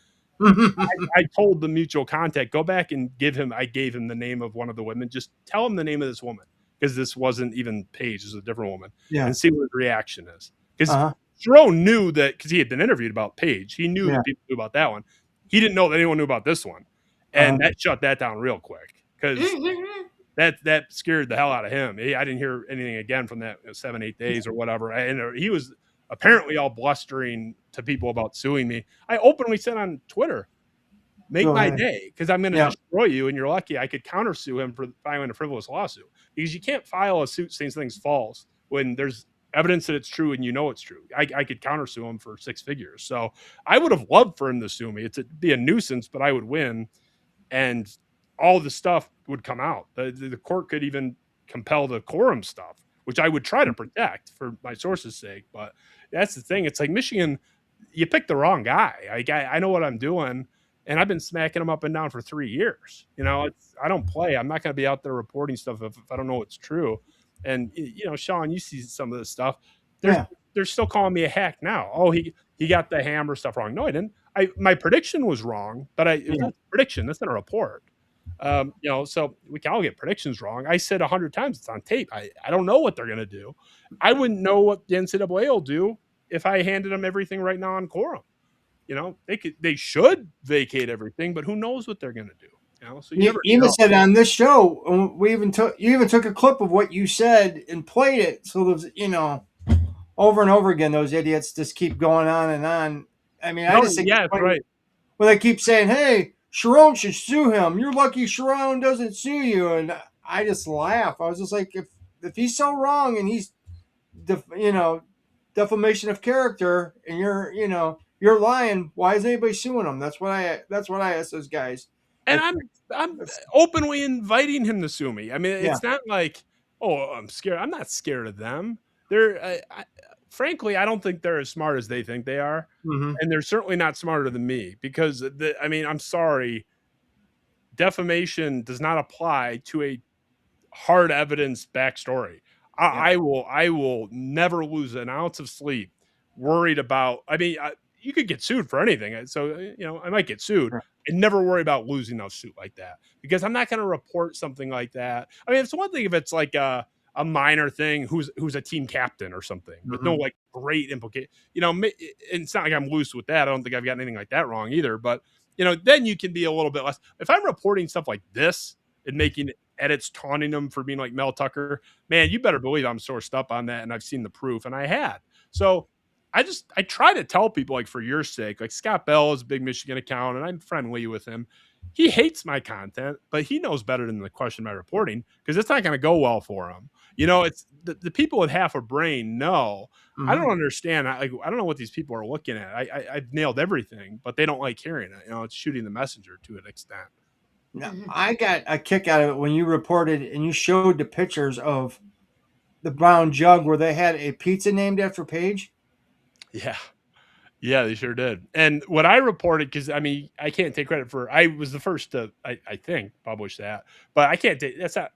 I told the mutual contact, go back and I gave him the name of one of the women. Just tell him the name of this woman, because this wasn't even Paige, this is a different woman, and see what his reaction is. Because Sherrone knew that, because he had been interviewed about Paige. He knew that people knew about that one. He didn't know that anyone knew about this one. And that shut that down real quick, because that scared the hell out of him. I didn't hear anything again from that 7-8 days or whatever. And he was apparently all blustering to people about suing me. I openly said on Twitter, make my day, because I'm going to destroy you, and you're lucky I could countersue him for filing a frivolous lawsuit, because you can't file a suit saying something's false when there's evidence that it's true and it's true. I could countersue him for 6 figures. So I would have loved for him to sue me. It'd be a nuisance, but I would win, and all the stuff would come out. The court could even compel the Corum stuff, which I would try to protect for my source's sake. But that's the thing. It's like Michigan, you picked the wrong guy. I know what I'm doing, and I've been smacking him up and down for 3 years. I don't play. I'm not going to be out there reporting stuff if I don't know it's true. And Sean, you see some of this stuff. They're still calling me a hack now. Oh, he got the hammer stuff wrong. No, I didn't. My prediction was wrong, but it was a prediction. That's not a report. So we can all get predictions wrong. I said 100 times it's on tape. I don't know what they're going to do. I wouldn't know what the NCAA will do if I handed them everything right now on Corum. They should vacate everything, but who knows what they're going to do? So you even said on this show, you even took a clip of what you said and played it. So there's, over and over again, those idiots just keep going on and on. I mean, I just think that's right. Well, they keep saying, "Hey, Sherrone should sue him. You're lucky Sherrone doesn't sue you." And I just laugh. I was just like, if he's so wrong and he's, defamation of character, and you're lying, why is anybody suing him? That's what I ask those guys. And I'm openly inviting him to sue me. I mean, it's not like, oh, I'm scared. I'm not scared of them. Frankly, I don't think they're as smart as they think they are. Mm-hmm. And they're certainly not smarter than me, because I'm sorry. Defamation does not apply to a hard evidence backstory. I will never lose an ounce of sleep worried about, you could get sued for anything. So, I might get sued. Right. And never worry about losing a suit like that, because I'm not going to report something like that. I mean, it's one thing if it's like a minor thing, who's a team captain or something with no like great implication. It's not like I'm loose with that. I don't think I've got anything like that wrong either. But then you can be a little bit less. If I'm reporting stuff like this and making edits taunting them for being like Mel Tucker, man, you better believe I'm sourced up on that, and I've seen the proof, and I had. So I try to tell people, like, for your sake, like Scott Bell is a big Michigan account, and I'm friendly with him. He hates my content, but he knows better than to question my reporting, because it's not going to go well for him. It's the people with half a brain know. Mm-hmm. I don't understand. I don't know what these people are looking at. I've nailed everything, but they don't like hearing it. It's shooting the messenger to an extent. Now, I got a kick out of it when you reported and you showed the pictures of the Brown Jug where they had a pizza named after Paige. Yeah, they sure did. And what I reported, because I can't take credit for, I was the first to, I think, publish that, but I can't take, that's not,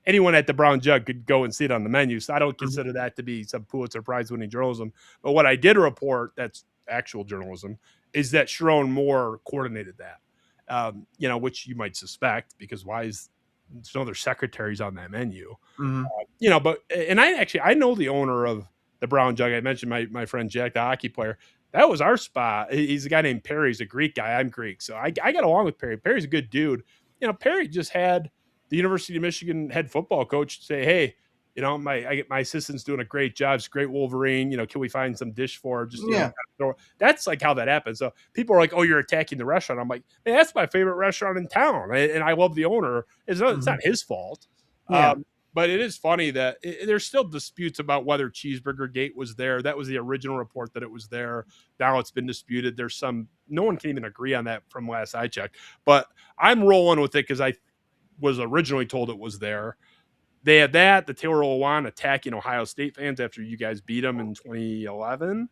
anyone at the Brown Jug could go and see it on the menu. So I don't consider that to be some Pulitzer Prize winning journalism. But what I did report, that's actual journalism, is that Sherrone Moore coordinated that, which you might suspect, because why is there's no other secretaries on that menu? Mm-hmm. But, and I know the owner of the Brown Jug. I mentioned my friend Jack, the hockey player. That was our spot. He's a guy named Perry. He's a Greek guy. I'm Greek. So I got along with Perry. Perry's a good dude. Perry just had the University of Michigan head football coach say, hey, my assistant's doing a great job. It's a great Wolverine. Can we find some dish for him? Just, that's like how that happens. So people are like, oh, you're attacking the restaurant. I'm like, hey, that's my favorite restaurant in town. And I love the owner. It's not his fault. Yeah. But it is funny that there's still disputes about whether Cheeseburger Gate was there. That was the original report that it was there. Now it's been disputed. No one can even agree on that from last I checked. But I'm rolling with it because I was originally told it was there. They had that, the Taylor Lewan attacking Ohio State fans after you guys beat them in 2011.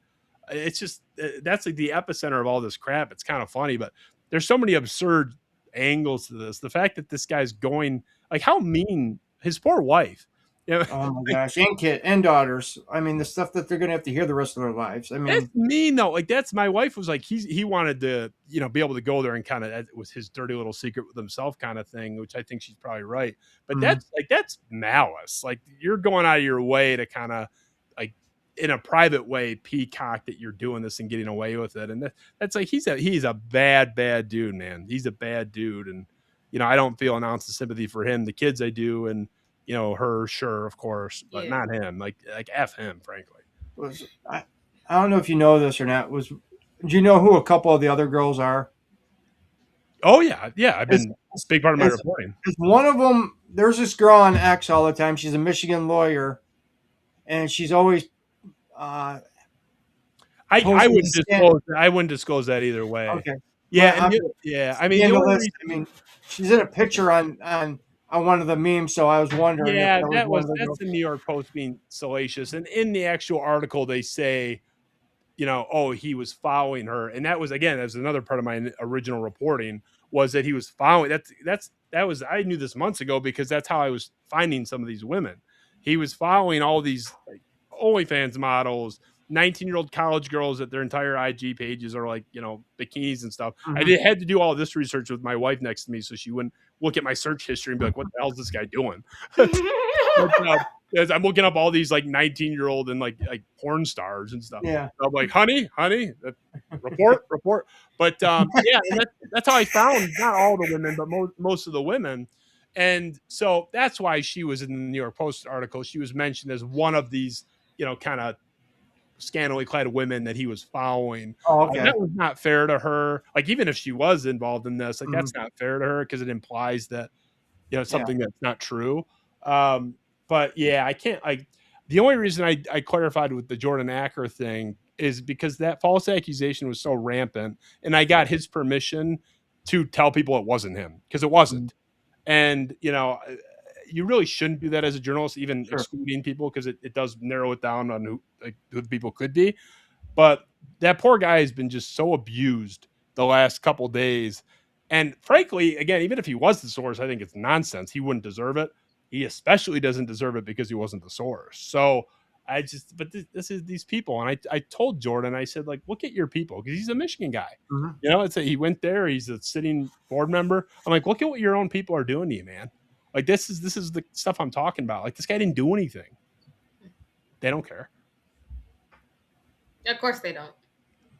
It's just, that's like the epicenter of all this crap. It's kind of funny, but there's so many absurd angles to this. The fact that this guy's going, like, how mean his poor wife. You know, Oh my gosh, and kid and daughters. I mean, the stuff that they're gonna have to hear the rest of their lives. I that's mean, mean though. Like, that's my wife was like, he wanted to, be able to go there and kind of, it was his dirty little secret with himself kind of thing, which I think she's probably right. But mhm. that's malice. Like, you're going out of your way to kind of, like, in a private way, peacock that you're doing this and getting away with it. And that's like, he's a bad dude, man. He's a bad dude. And, I don't feel an ounce of sympathy for him. The kids I do. And, her, sure, of course, but Yeah. not him. Like F him, frankly. Was I don't know if you know this or not. Do you know who a couple of the other girls are? Oh yeah, yeah. I've Is been big part of my is, reporting. is one of them? There's this girl on X all the time. She's a Michigan lawyer, and she's always uh, I posting wouldn't disclose. I wouldn't disclose that either way. Okay, Yeah, but I'm yeah. I mean, the only scandalous. reason, I mean, she's in a picture on one of the memes, so I was wondering if yeah, that was one of the that's girls. the New York Post being salacious, and in the actual article they say, oh, he was following her, and that was another part of my original reporting was that he was following. That was I knew this months ago because that's how I was finding some of these women. He was following all these like OnlyFans models, 19-year-old college girls that their entire IG pages are like, bikinis and stuff. Mhm. Had to do all this research with my wife next to me so she wouldn't look at my search history and be like, what the hell is this guy doing? But, as I'm looking up all these like 19-year-old and like porn stars and stuff. Yeah. So I'm like, honey, report. But yeah, and that's how I found not all the women, but most of the women. And so that's why she was in the New York Post article. She was mentioned as one of these, kind of scantily clad women that he was following. Oh, okay. That was not fair to her. Like, even if she was involved in this, like, Mhm. that's not fair to her because it implies that, Yeah. something that's not true. But yeah, I can't, like, the only reason I clarified with the Jordan Acker thing is because that false accusation was so rampant and I got his permission to tell people it wasn't him because it wasn't. Mhm. And, you really shouldn't do that as a journalist, even Sure. excluding people, because it does narrow it down on who the people could be. But that poor guy has been just so abused the last couple days. And frankly, again, even if he was the source, I think it's nonsense. He wouldn't deserve it. He especially doesn't deserve it because he wasn't the source. So but this is these people. And I told Jordan, I said, like, look at your people, because he's a Michigan guy. Mhm. He went there. He's a sitting board member. I'm like, look at what your own people are doing to you, man. Like, this is the stuff I'm talking about. Like, this guy didn't do anything. They don't care. Of course they don't.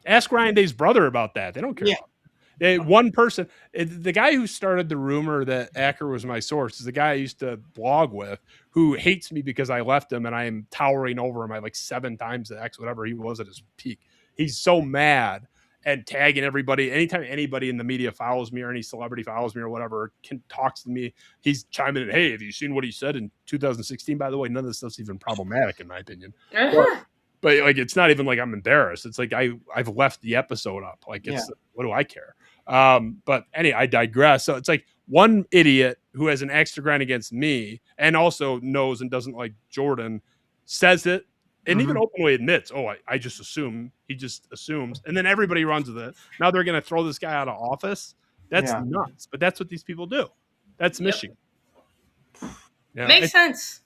Ask Ryan Day's brother about that. They don't care. Yeah. One person, the guy who started the rumor that Acker was my source is the guy I used to blog with, who hates me because I left him and I am towering over him. I like 7 times the X, whatever he was at his peak. He's so mad and tagging everybody. Anytime anybody in the media follows me or any celebrity follows me or whatever, talks to me, he's chiming in, hey, have you seen what he said in 2016? By the way, none of this stuff's even problematic in my opinion. But like, it's not even like I'm embarrassed. It's like I've left the episode up. Like, what do I care? But anyway, I digress. So it's like one idiot who has an extra grind against me and also knows and doesn't like Jordan says it and even openly admits, oh, I just assume. He just assumes. And then everybody runs with it. Now they're going to throw this guy out of office. That's nuts. But that's what these people do. That's Michigan. Makes sense.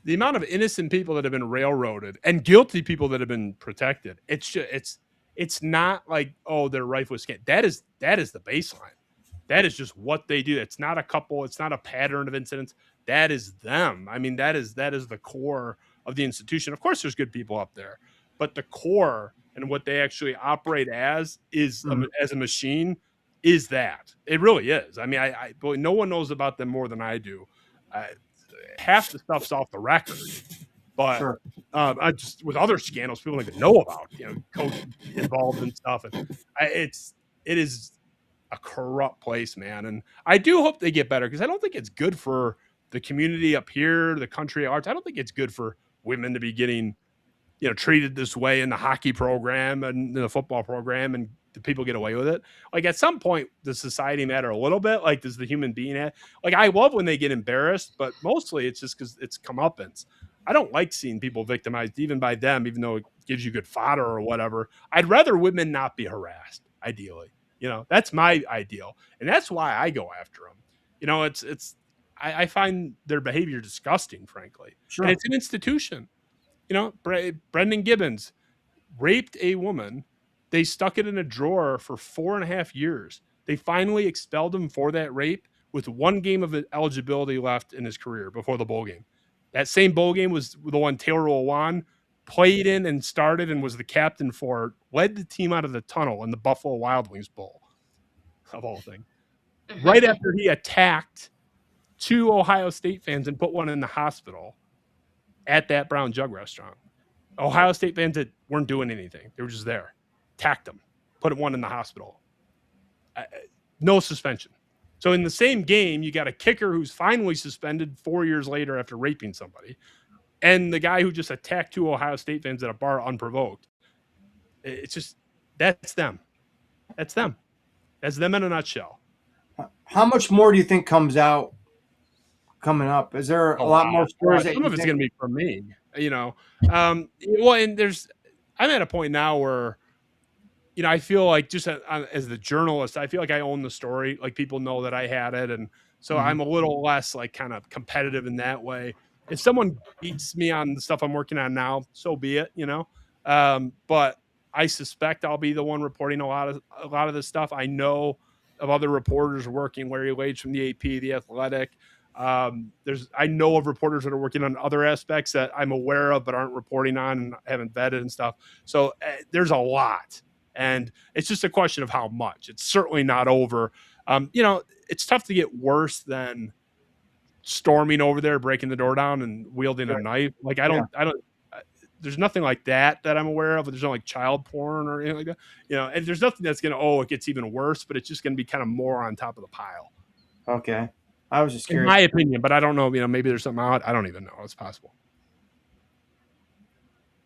The amount of innocent people that have been railroaded and guilty people that have been protected. It's not like, oh, their life was scanned. That is the baseline. That is just what they do. It's not a couple. It's not a pattern of incidents. That is them. I mean, that is the core of the institution. Of course, there's good people up there, but the core and what they actually operate as is as a machine is that. It really is. I mean, but no one knows about them more than I do. Half the stuff's off the record, but I just with other scandals people don't even know about, coach involved and stuff, and it is a corrupt place, man. And I do hope they get better because I don't think it's good for the community up here, the country at large. I don't think it's good for women to be getting, treated this way in the hockey program and the football program, and do people get away with it? Like, at some point, does society matter a little bit? Like, does the human being have, like, I love when they get embarrassed, but mostly it's just because it's comeuppance. I don't like seeing people victimized even by them, even though it gives you good fodder or whatever. I'd rather women not be harassed, ideally. That's my ideal. And that's why I go after them. I find their behavior disgusting, frankly. Sure. And it's an institution. Brendan Gibbons raped a woman. They stuck it in a drawer for 4.5 years. They finally expelled him for that rape with 1 game of eligibility left in his career before the bowl game. That same bowl game was the one Taylor Lewan played in and started and was the captain for, led the team out of the tunnel in the Buffalo Wild Wings Bowl, of all things. Right after he attacked 2 Ohio State fans and put one in the hospital at that Brown Jug restaurant. Ohio State fans that weren't doing anything. They were just there. Attacked them. Put one in the hospital. No suspension. So in the same game, you got a kicker who's finally suspended 4 years later after raping somebody, and the guy who just attacked 2 Ohio State fans at a bar unprovoked. It's just, that's them. That's them. That's them in a nutshell. How much more do you think comes out coming up? Is there a lot more stories? Some of it's going to be from me, well, and I'm at a point now where, I feel like, just as the journalist, I feel like I own the story. Like, people know that I had it. And so I'm a little less, like, kind of competitive in that way. If someone beats me on the stuff I'm working on now, so be it, but I suspect I'll be the one reporting a lot of this stuff. I know of other reporters working, Larry Wage from the AP, the Athletic. I know of reporters that are working on other aspects that I'm aware of but aren't reporting on and haven't vetted and stuff. So there's a lot, and it's just a question of how much. It's certainly not over. It's tough to get worse than storming over there, breaking the door down, and wielding a knife. Like, I don't. There's nothing like that I'm aware of. There's no like child porn or anything like that. And there's nothing that's going to, it gets even worse, but it's just going to be kind of more on top of the pile. Okay. I was just curious. In my opinion, but I don't know, maybe there's something out. I don't even know. It's possible.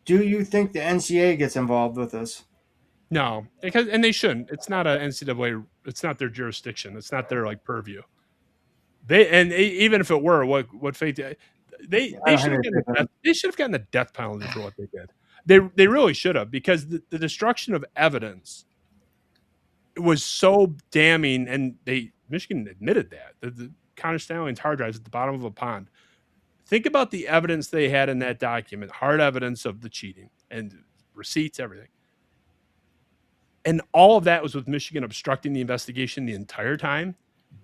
Do you think the NCAA gets involved with this? No, and they shouldn't. It's not a NCAA. It's not their jurisdiction. It's not their like purview. Even if it were, what fate they should have gotten the death penalty for what they did. They really should have, because the destruction of evidence was so damning, and Michigan admitted that the Connor Stallings hard drives at the bottom of a pond. Think about the evidence they had in that document, hard evidence of the cheating and receipts, everything. And all of that was with Michigan obstructing the investigation the entire time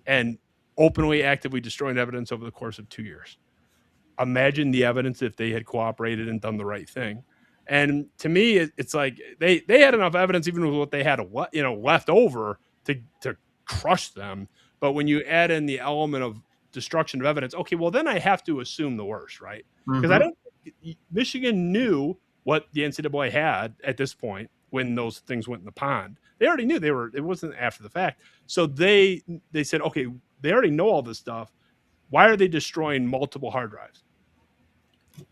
and openly, actively destroying evidence over the course of 2 years. Imagine the evidence if they had cooperated and done the right thing. And to me, it's like they had enough evidence, even with what they had, left over, to crush them. But when you add in the element of destruction of evidence, okay, well, then I have to assume the worst, right? Because I don't think Michigan knew what the NCAA had at this point when those things went in the pond. They already knew it wasn't after the fact. So they said, okay, they already know all this stuff. Why are they destroying multiple hard drives?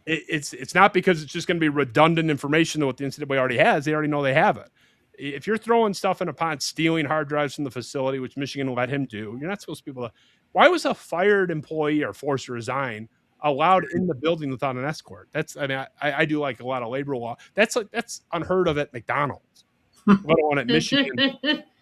It's not because it's just going to be redundant information to what the NCAA already has. They already know they have it. If you're throwing stuff in a pond, stealing hard drives from the facility, which Michigan let him do, you're not supposed to be able to. Why was a fired employee or forced to resign allowed in the building without an escort? I do like a lot of labor law. That's unheard of at McDonald's, let alone at Michigan.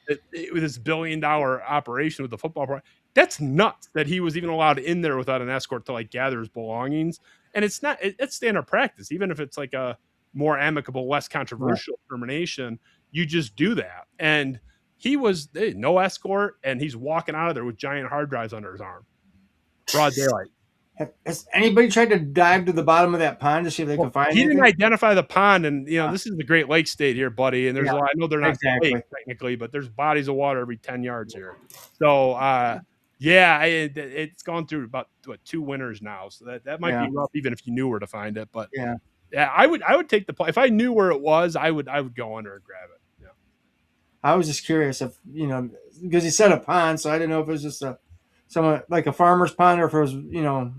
With this $1 billion operation with the football program. That's nuts that he was even allowed in there without an escort to like gather his belongings. And it's standard practice. Even if it's like a more amicable, less controversial termination, you just do that. And he was no escort, and he's walking out of there with giant hard drives under his arm. Broad daylight. Has anybody tried to dive to the bottom of that pond to see if they can find anything? He didn't identify the pond, and this is the Great Lakes state here, buddy. And there's a lot. I know they're not lakes technically, but there's bodies of water every 10 yards here. So it's gone through about 2 winters now, so that might be rough, even if you knew where to find it. But I would take the if I knew where it was, I would go under and grab it. I was just curious if because he said a pond, so I didn't know if it was just someone like a farmer's pond, or if it was,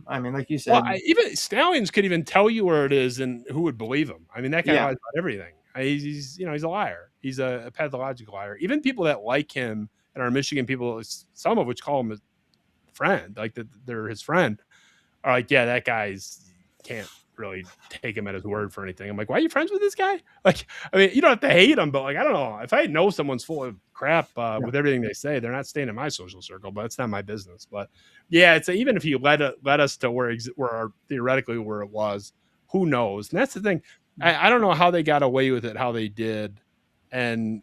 I mean, like you Well, said, even Stallions could even tell you where it is, and who would believe him? I mean, that guy yeah, lies about everything. He's he's a liar. He's a pathological liar. Even people that like him and are Michigan people, some of which call him a friend, like that they're his friend, are like, yeah, that guy's can't really take him at his word for anything. I'm like, why are you friends with this guy? Like, I mean, you don't have to hate him, but like, I don't know. If I know someone's full of crap yeah. with everything they say, they're not staying in my social circle, but it's not my business. But yeah, it's even if he led us to theoretically where it was, who knows? And that's the thing. I don't know how they got away with it, how they did. And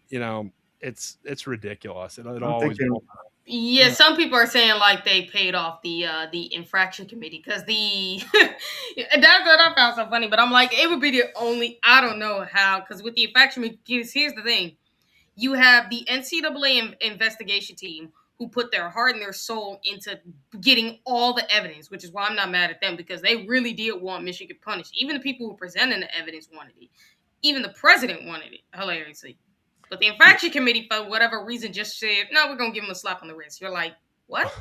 it's ridiculous. It I'm always thinking, Yeah, some people are saying like they paid off the infraction committee because that's what I found so funny. But I'm like, it would be the only, I don't know how, because with the infraction, because here's the thing: you have the NCAA investigation team who put their heart and their soul into getting all the evidence, which is why I'm not mad at them, because they really did want Michigan punished. Even the people who presented the evidence wanted it. Even the president wanted it, hilariously. But the infraction committee, for whatever reason, just said, no, we're going to give him a slap on the wrist. You're like, what?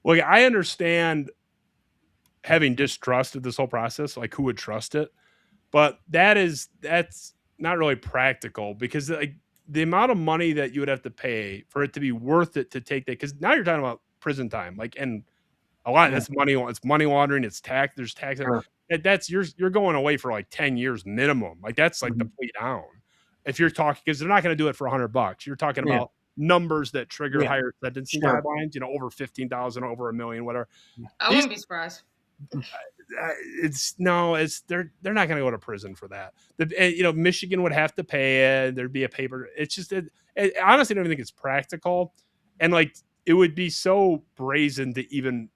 well, I understand having distrust of this whole process, like who would trust it, but that's not really practical because like the amount of money that you would have to pay for it to be worth it to take that, because now you're talking about prison time, like, and a lot yeah, that's money, it's money laundering, it's tax, there's tax, sure. that's you're going away for like 10 years minimum, like that's like the Mhm. plea down if you're talking, because they're not going to do it for $100. You're talking Yeah, about numbers that trigger yeah, higher sentencing sure. guidelines, over 15,000, over a million, whatever. I These wouldn't be surprised. it's they're not going to go to prison for that. Michigan would have to pay it. There'd be a paper. It's just honestly, I don't even think it's practical, and like it would be so brazen to even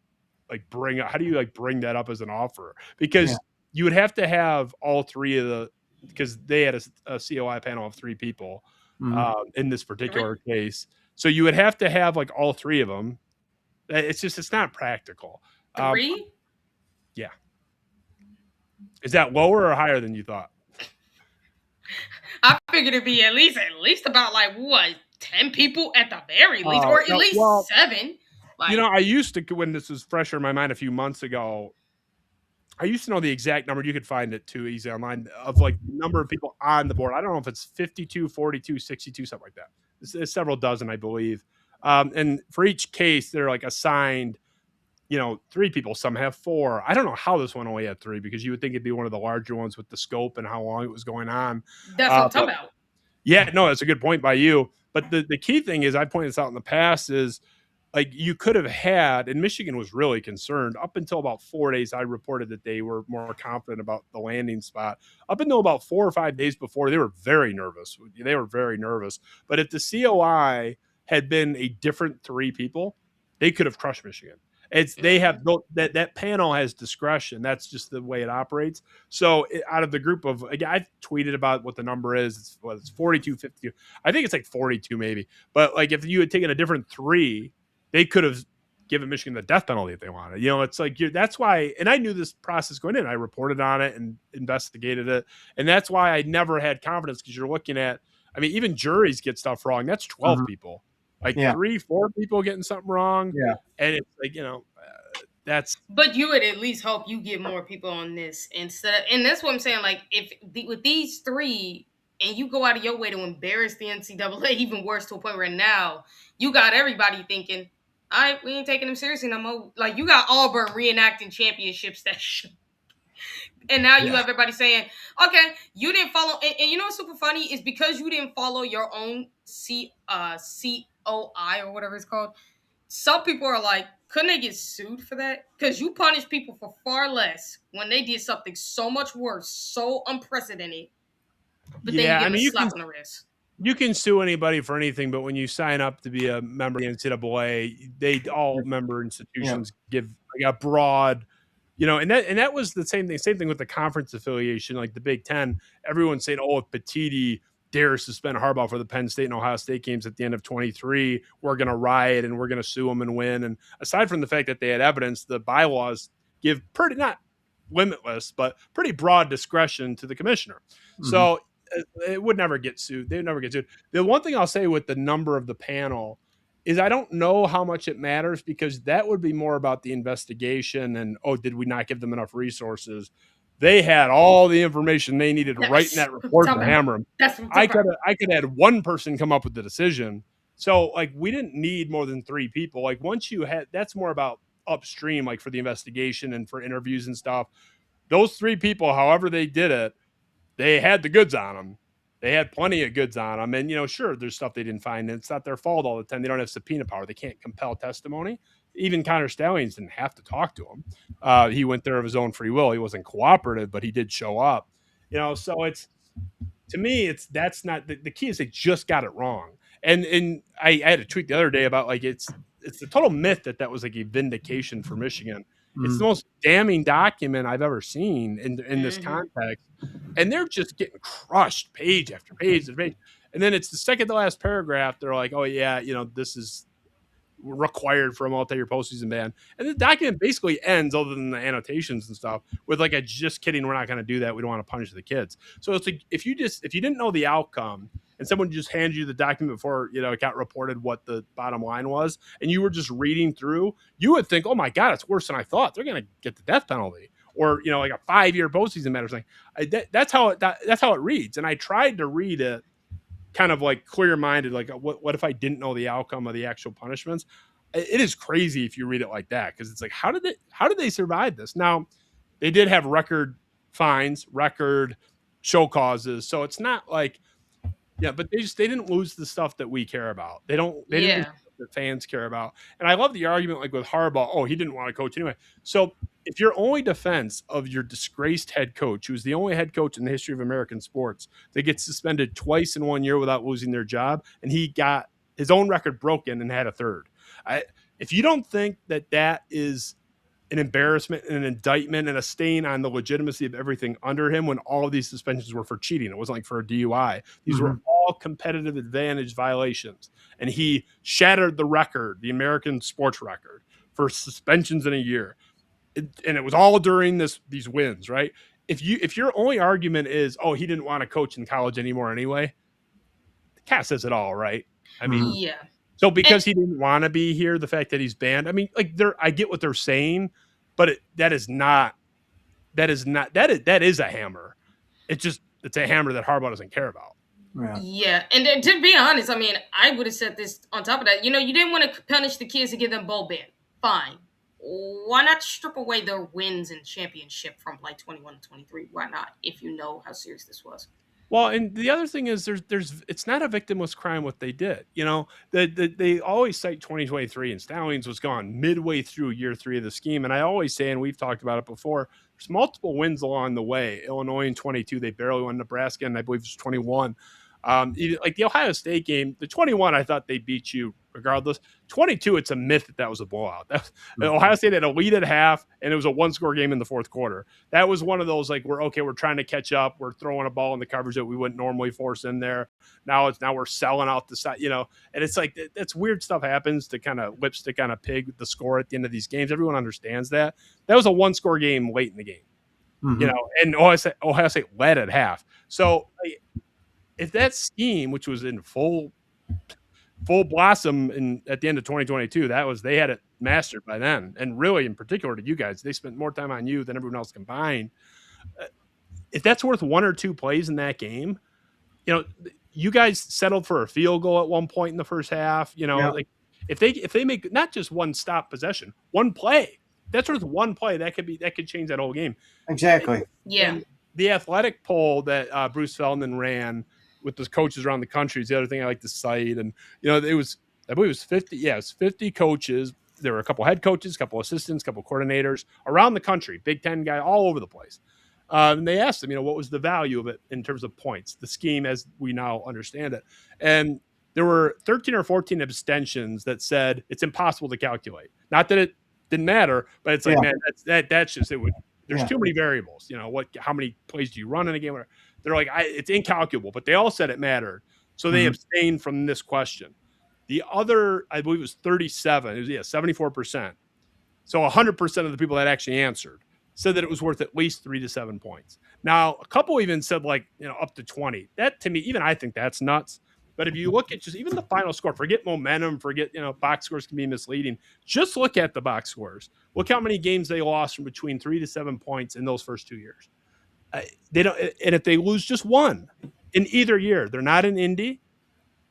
like bring up. How do you like bring that up as an offer? Yeah. Because you would have to have all three of the, because they had a COI panel of three people Mhm. in this particular case, so you would have to have like all three of them. It's not practical. Um, Three? yeah. Is that lower or higher than you thought? I figured it'd be at least about like what 10 people at the very least, Oh, or at no, least well, 7. Like, I used to, when this was fresher in my mind a few months ago, I used to know the exact number. You could find it too easy online of like the number of people on the board. I don't know if it's 52, 42, 62, something like that. It's several dozen, I believe. And for each case, they're like assigned, three people. Some have four. I don't know how this one only had three, because you would think it'd be one of the larger ones with the scope and how long it was going on. that's what I'm But talking about. yeah, no, that's a good point by you. But the key thing is, I pointed this out in the past, is like you could have had, and Michigan was really concerned up until about 4 days. I reported that they were more confident about the landing spot. Up until about 4 or 5 days before, they were very nervous. They were very nervous. But if the COI had been a different three people, they could have crushed Michigan. They have that panel has discretion. That's just the way it operates. So out of the group of, again, I tweeted about what the number is. It's 42, 52. I think it's like 42 maybe. But like if you had taken a different three, they could have given Michigan the death penalty if they wanted. It's like that's why. And I knew this process going in. I reported on it and investigated it, and that's why I never had confidence, because you're looking at. I mean, even juries get stuff wrong. That's 12 Mhm. people, like Yeah, 3, 4 people getting something wrong, yeah, and it's like that's But you would at least hope you get more people on this and that's what I'm saying. Like, with these three, and you go out of your way to embarrass the NCAA even worse, to a point where now you got everybody thinking, all right, we ain't taking them seriously no more. Like, you got Auburn reenacting championships and now you yeah. have everybody saying, okay, you didn't follow. And you know what's super funny is because you didn't follow your own COI or whatever it's called. Some people are like, couldn't they get sued for that? Because you punish people for far less when they did something so much worse, so unprecedented, but then you Yeah, give I them a mean, slap on the wrist. you can sue anybody for anything, but when you sign up to be a member of the NCAA, all member yeah, institutions give like a broad, and that was the same thing with the conference affiliation, like the Big Ten. Everyone's saying, oh, if Petiti dares suspend Harbaugh for the Penn State and Ohio State games at the end of 23, we're going to riot and we're going to sue them and win. And aside from the fact that they had evidence, the bylaws give pretty, not limitless, but pretty broad discretion to the commissioner. mhm. So it would never get sued. They would never get sued. The one thing I'll say with the number of the panel is I don't know how much it matters, because that would be more about the investigation and, oh, did we not give them enough resources? They had all the information they needed to write in that report to hammer them. I could have one person come up with the decision. So like we didn't need more than 3 people. Like once you had, that's more about upstream, like for the investigation and for interviews and stuff. Those 3 people, however they did it, they had the goods on them. They had plenty of goods on them. And, sure, there's stuff they didn't find. And it's not their fault all the time. They don't have subpoena power. They can't compel testimony. Even Connor Stallions didn't have to talk to him. He went there of his own free will. He wasn't cooperative, but he did show up. So it's, to me, that's not the key. Is they just got it wrong. And I had a tweet the other day about like it's a total myth that was like a vindication for Michigan. It's the most damning document I've ever seen in this context. And they're just getting crushed page after page after page. And then it's the second to last paragraph. They're like, oh, yeah, this is required for a multi-year postseason ban. And the document basically ends, other than the annotations and stuff, with like a just kidding, we're not going to do that. We don't want to punish the kids. So it's like if you didn't know the outcome and someone just handed you the document before it got reported what the bottom line was, and you were just reading through, you would think, oh my God, it's worse than I thought. They're going to get the death penalty. Or like a 5-year postseason ban or something. That's how it reads. And I tried to read it kind of like clear-minded, like what if I didn't know the outcome of the actual punishments? It is crazy if you read it like that, because it's like, how did they survive this? Now, they did have record fines, record show causes, so it's not like, but they didn't lose the stuff that we care about. They didn't lose the stuff that fans care about. And I love the argument like with Harbaugh, oh, he didn't want to coach anyway. So if your only defense of your disgraced head coach, who's the only head coach in the history of American sports that gets suspended twice in 1 year without losing their job, and he got his own record broken and had a third, if you don't think that is an embarrassment and an indictment and a stain on the legitimacy of everything under him, when all of these suspensions were for cheating, it wasn't like for a DUI. These were all competitive advantage violations. And he shattered the record, the American sports record, for suspensions in a year. And it was all during these wins, right? If your only argument is, oh, he didn't want to coach in college anymore anyway, the cat says it all, right? I mean, yeah. So because he didn't want to be here, the fact that he's banned, I mean, like I get what they're saying, but that is a hammer. It's a hammer that Harbaugh doesn't care about. Yeah. And to be honest, I mean, I would have said this on top of that. You didn't want to punish the kids and give them bowl ban. Fine. Why not strip away their wins and championship from like 21 to 23? Why not? If you know how serious this was. Well, and the other thing is it's not a victimless crime what they did. They always cite 2023, and Stallions was gone midway through year 3 of the scheme. And I always say, and we've talked about it before, there's multiple wins along the way. Illinois in 22, they barely won. Nebraska, and I believe it's 21. Like the Ohio State game, the 21, I thought they beat you regardless. 22, it's a myth that was a blowout. Ohio State had a lead at half, and it was a 1-score game in the fourth quarter. That was one of those like we're trying to catch up. We're throwing a ball in the coverage that we wouldn't normally force in there. Now we're selling out the side, and it's like that's weird stuff happens to kind of lipstick on a pig the score at the end of these games. Everyone understands that. That was a 1-score game late in the game, and Ohio State led at half. So if that scheme, which was in full blossom at the end of 2022, they had it mastered by then. And really, in particular to you guys, they spent more time on you than everyone else combined. If that's worth 1 or 2 plays in that game, you guys settled for a field goal at one point in the first half. Like if they make not just one stop possession, one play, that's worth one play. That could change that whole game. Exactly. And the athletic poll that Bruce Feldman ran with the coaches around the country is the other thing I like to cite. And, I believe it was 50. Yeah, it was 50 coaches. There were a couple head coaches, a couple assistants, a couple coordinators around the country, Big Ten guy, all over the place. And they asked them, what was the value of it in terms of points, the scheme as we now understand it. And there were 13 or 14 abstentions that said it's impossible to calculate. Not that it didn't matter, but it's like, man, that's just it. There's too many variables. How many plays do you run in a game? They're like, it's incalculable, but they all said it mattered. So they abstained from this question. The other, I believe it was 37. It was 74%. So 100% of the people that actually answered said that it was worth at least 3 to 7 points. Now, a couple even said up to 20. That to me, even I think that's nuts. But if you look at just even the final score, forget momentum, forget, box scores can be misleading. Just look at the box scores. Look how many games they lost from between 3 to 7 points in those first 2 years. They don't, and if they lose just one in either year, they're not in Indy.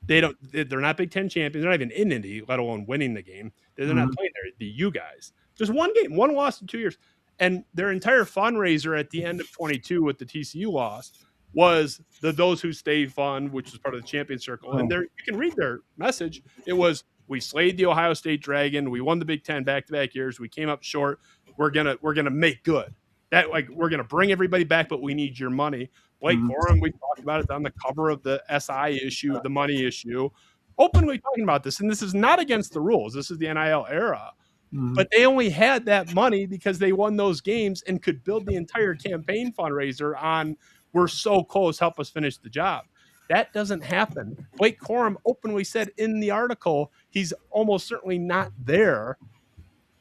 They're not Big Ten champions. They're not even in Indy, let alone winning the game. They're not playing there. It'd be you guys. Just one game, one loss in 2 years. And their entire fundraiser at the end of 22 with the TCU loss was the Those Who Stay Fund, which was part of the Champion Circle. And there, you can read their message. It was, we slayed the Ohio State Dragon. We won the Big Ten back-to-back years. We came up short. We're gonna make good. That, like, we're gonna bring everybody back, but we need your money. Blake Corum, we talked about it on the cover of the SI issue, the money issue, openly talking about this. And this is not against the rules. This is the NIL era. But they only had that money because they won those games and could build the entire campaign fundraiser on, we're so close, help us finish the job. That doesn't happen. Blake Corum openly said in the article he's almost certainly not there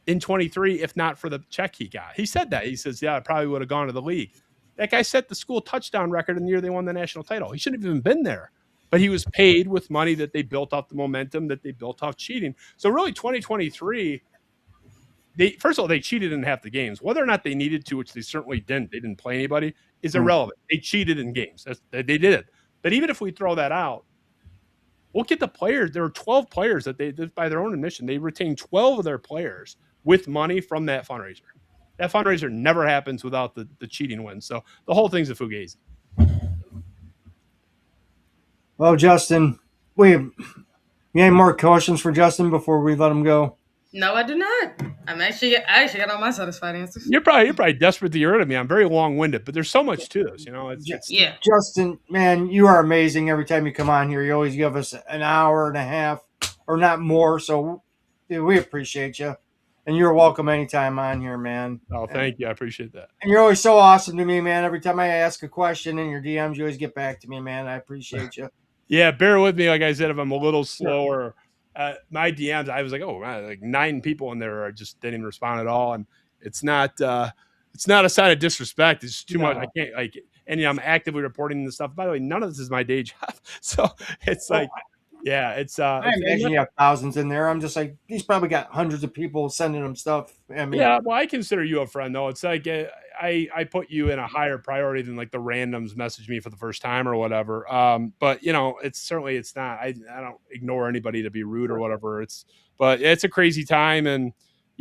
in 23 if not for the check he got. He said that. He says, yeah, I probably would have gone to the league. That guy set the school touchdown record in the year they won the national title. He shouldn't have even been there. But he was paid with money that they built off the momentum, that they built off cheating. So really 2023, first of all, they cheated in half the games. Whether or not they needed to, which they certainly didn't, they didn't play anybody, is irrelevant. They cheated in games. They did it. But even if we throw that out, look at the players. There were 12 players that they did by their own admission. They retained 12 of their players with money from that fundraiser. That fundraiser never happens without the cheating win. So the whole thing's a fugazi. Well, Justin, you any more questions for Justin before we let him go? No, I do not. I actually got all my satisfied answers. You're probably desperate to get rid of me. I'm very long-winded, but there's so much to this. Yeah. Justin, man, you are amazing. Every time you come on here, you always give us an hour and a half, or not more. So we appreciate you, and you're welcome anytime on here, man. Oh, thank you. I appreciate that. And you're always so awesome to me, man. Every time I ask a question in your DMs, you always get back to me, man. I appreciate you. Yeah, bear with me. Like I said, if I'm a little slower. My DMs, I was like, oh, man, like 9 people in there are just didn't even respond at all, and it's not a sign of disrespect. It's too much. I can't and I'm actively reporting this stuff. By the way, none of this is my day job, so it's like, yeah, it's. I imagine you have thousands in there. I'm just like, he's probably got hundreds of people sending him stuff. I mean, yeah, well, I consider you a friend, though. It's like I put you in a higher priority than like the randoms message me for the first time or whatever. But it's not. I don't ignore anybody to be rude or whatever. But it's a crazy time, and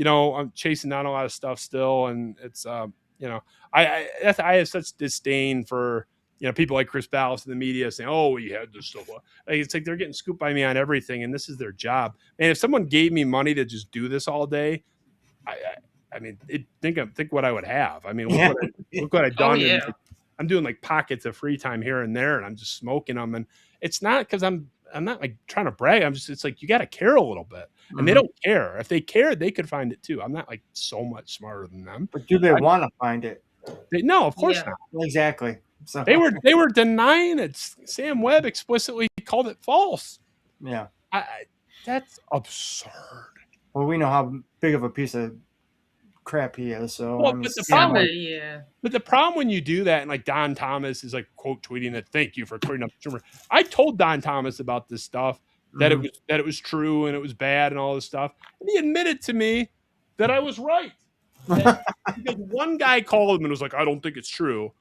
I'm chasing down a lot of stuff still, and it's I have such disdain for people like Chris Ballas in the media saying, "Oh, we had this stuff." Like, it's like they're getting scooped by me on everything, and this is their job. And if someone gave me money to just do this all day, I mean, think what I would have. I mean, look what I've done. Oh, yeah. I'm doing like pockets of free time here and there, and I'm just smoking them. And it's not because I'm not like trying to brag. It's like, you got to care a little bit, and they don't care. If they cared, they could find it too. I'm not like so much smarter than them. But do they want to find it? No, of course not. Exactly. So they were denying it. Sam Webb explicitly called it false. Yeah, that's absurd. Well, we know how big of a piece of crap he is. So, but the problem when you do that, and like Don Thomas is like quote tweeting that, "Thank you for clearing up the rumor." I told Don Thomas about this stuff, that it was true and it was bad and all this stuff, and he admitted to me that I was right. Because one guy called him and was like, "I don't think it's true."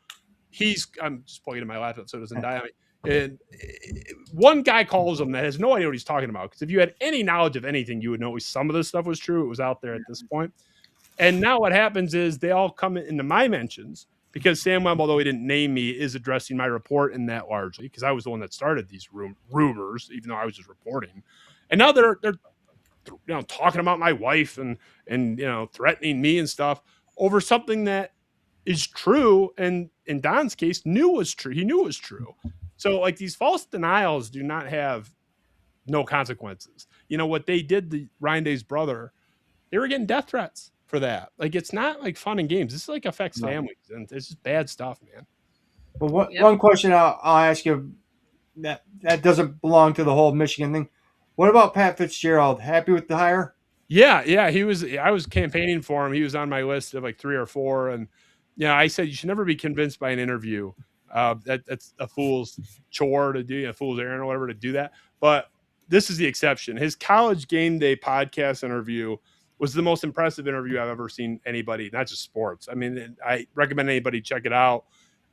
I'm just plugging in my laptop so it doesn't die on me. And one guy calls him that has no idea what he's talking about. Because if you had any knowledge of anything, you would know some of this stuff was true. It was out there at this point. And now what happens is they all come into my mentions because Sam Webb, although he didn't name me, is addressing my report in that largely because I was the one that started these rumors, even though I was just reporting. And now they're talking about my wife and threatening me and stuff over something that is true, and in Don's case, knew was true. He knew it was true. So like these false denials do not have no consequences. What they did to Ryan Day's brother, they were getting death threats for that. Like, it's not like fun and games. This like affects families, and it's just bad stuff, man. Well, one question I'll ask you that doesn't belong to the whole Michigan thing. What about Pat Fitzgerald? Happy with the hire? Yeah. He was. I was campaigning for him. He was on my list of like 3 or 4, and I said you should never be convinced by an interview. That's a fool's chore to do, a fool's errand or whatever to do that. But this is the exception. His college game day podcast interview was the most impressive interview I've ever seen anybody, not just sports. I mean, I recommend anybody check it out